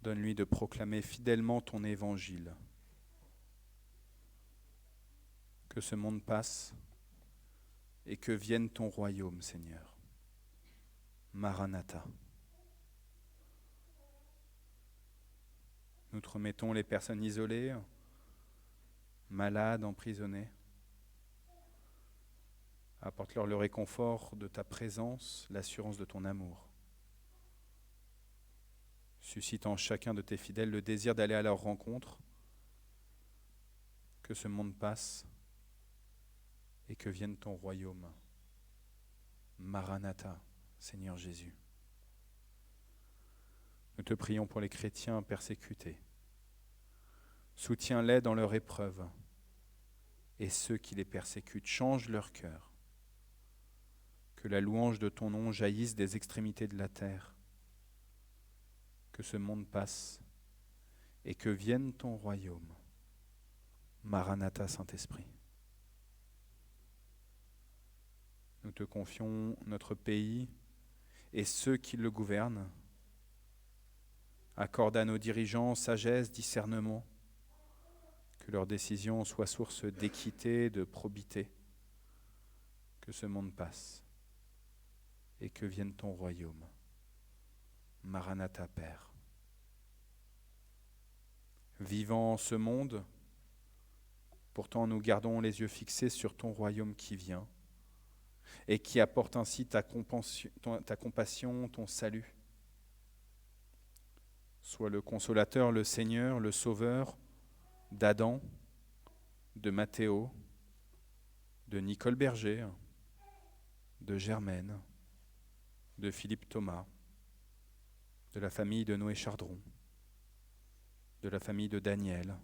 Donne-lui de proclamer fidèlement ton évangile. Que ce monde passe et que vienne ton royaume, Seigneur. Maranatha. Nous te remettons les personnes isolées, malades, emprisonnées. Apporte-leur le réconfort de ta présence, l'assurance de ton amour. Suscite en chacun de tes fidèles le désir d'aller à leur rencontre. Que ce monde passe et que vienne ton royaume. Maranatha, Seigneur Jésus. Nous te prions pour les chrétiens persécutés. Soutiens-les dans leur épreuve et ceux qui les persécutent, change leur cœur. Que la louange de ton nom jaillisse des extrémités de la terre. Que ce monde passe et que vienne ton royaume. Maranatha, Saint-Esprit. Nous te confions notre pays et ceux qui le gouvernent. Accorde à nos dirigeants sagesse, discernement, que leurs décisions soient source d'équité, de probité, que ce monde passe et que vienne ton royaume. Maranatha, Père. Vivant ce monde, pourtant nous gardons les yeux fixés sur ton royaume qui vient et qui apporte ainsi ta compassion, ton salut. Sois le consolateur, le Seigneur, le Sauveur d'Adam, de Mathéo, de Nicole Berger, de Germaine, de Philippe Thomas, de la famille de Noé Chardron, de la famille de Daniel,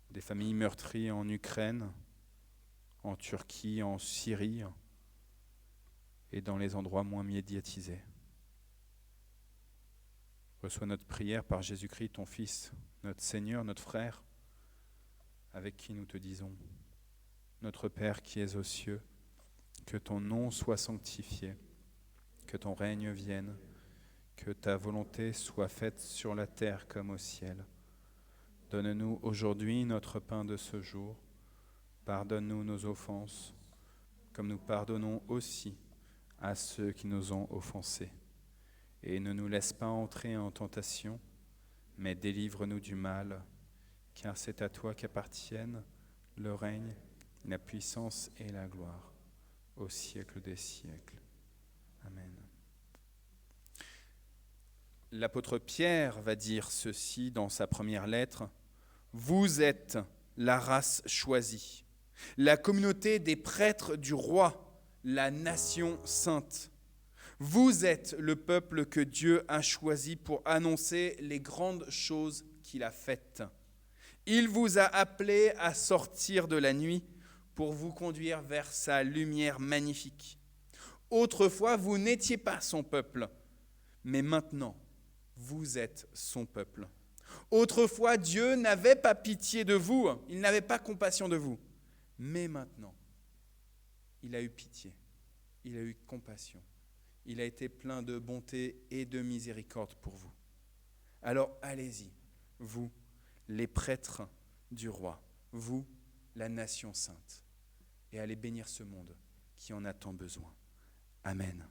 des familles meurtries en Ukraine, en Turquie, en Syrie et dans les endroits moins médiatisés. Reçois notre prière par Jésus-Christ, ton Fils, notre Seigneur, notre frère, avec qui nous te disons, notre Père qui es aux cieux, que ton nom soit sanctifié, que ton règne vienne, que ta volonté soit faite sur la terre comme au ciel. Donne-nous aujourd'hui notre pain de ce jour. Pardonne-nous nos offenses, comme nous pardonnons aussi à ceux qui nous ont offensés. Et ne nous laisse pas entrer en tentation, mais délivre-nous du mal, car c'est à toi qu'appartiennent le règne, la puissance et la gloire, au siècle des siècles. Amen. L'apôtre Pierre va dire ceci dans sa première lettre. « Vous êtes la race choisie, la communauté des prêtres du roi, la nation sainte. Vous êtes le peuple que Dieu a choisi pour annoncer les grandes choses qu'il a faites. Il vous a appelés à sortir de la nuit pour vous conduire vers sa lumière magnifique. Autrefois, vous n'étiez pas son peuple, mais maintenant, vous êtes son peuple. Autrefois, Dieu n'avait pas pitié de vous, il n'avait pas compassion de vous. Mais maintenant, il a eu pitié, il a eu compassion. Il a été plein de bonté et de miséricorde pour vous. Alors allez-y, vous, les prêtres du roi, vous, la nation sainte, et allez bénir ce monde qui en a tant besoin. Amen.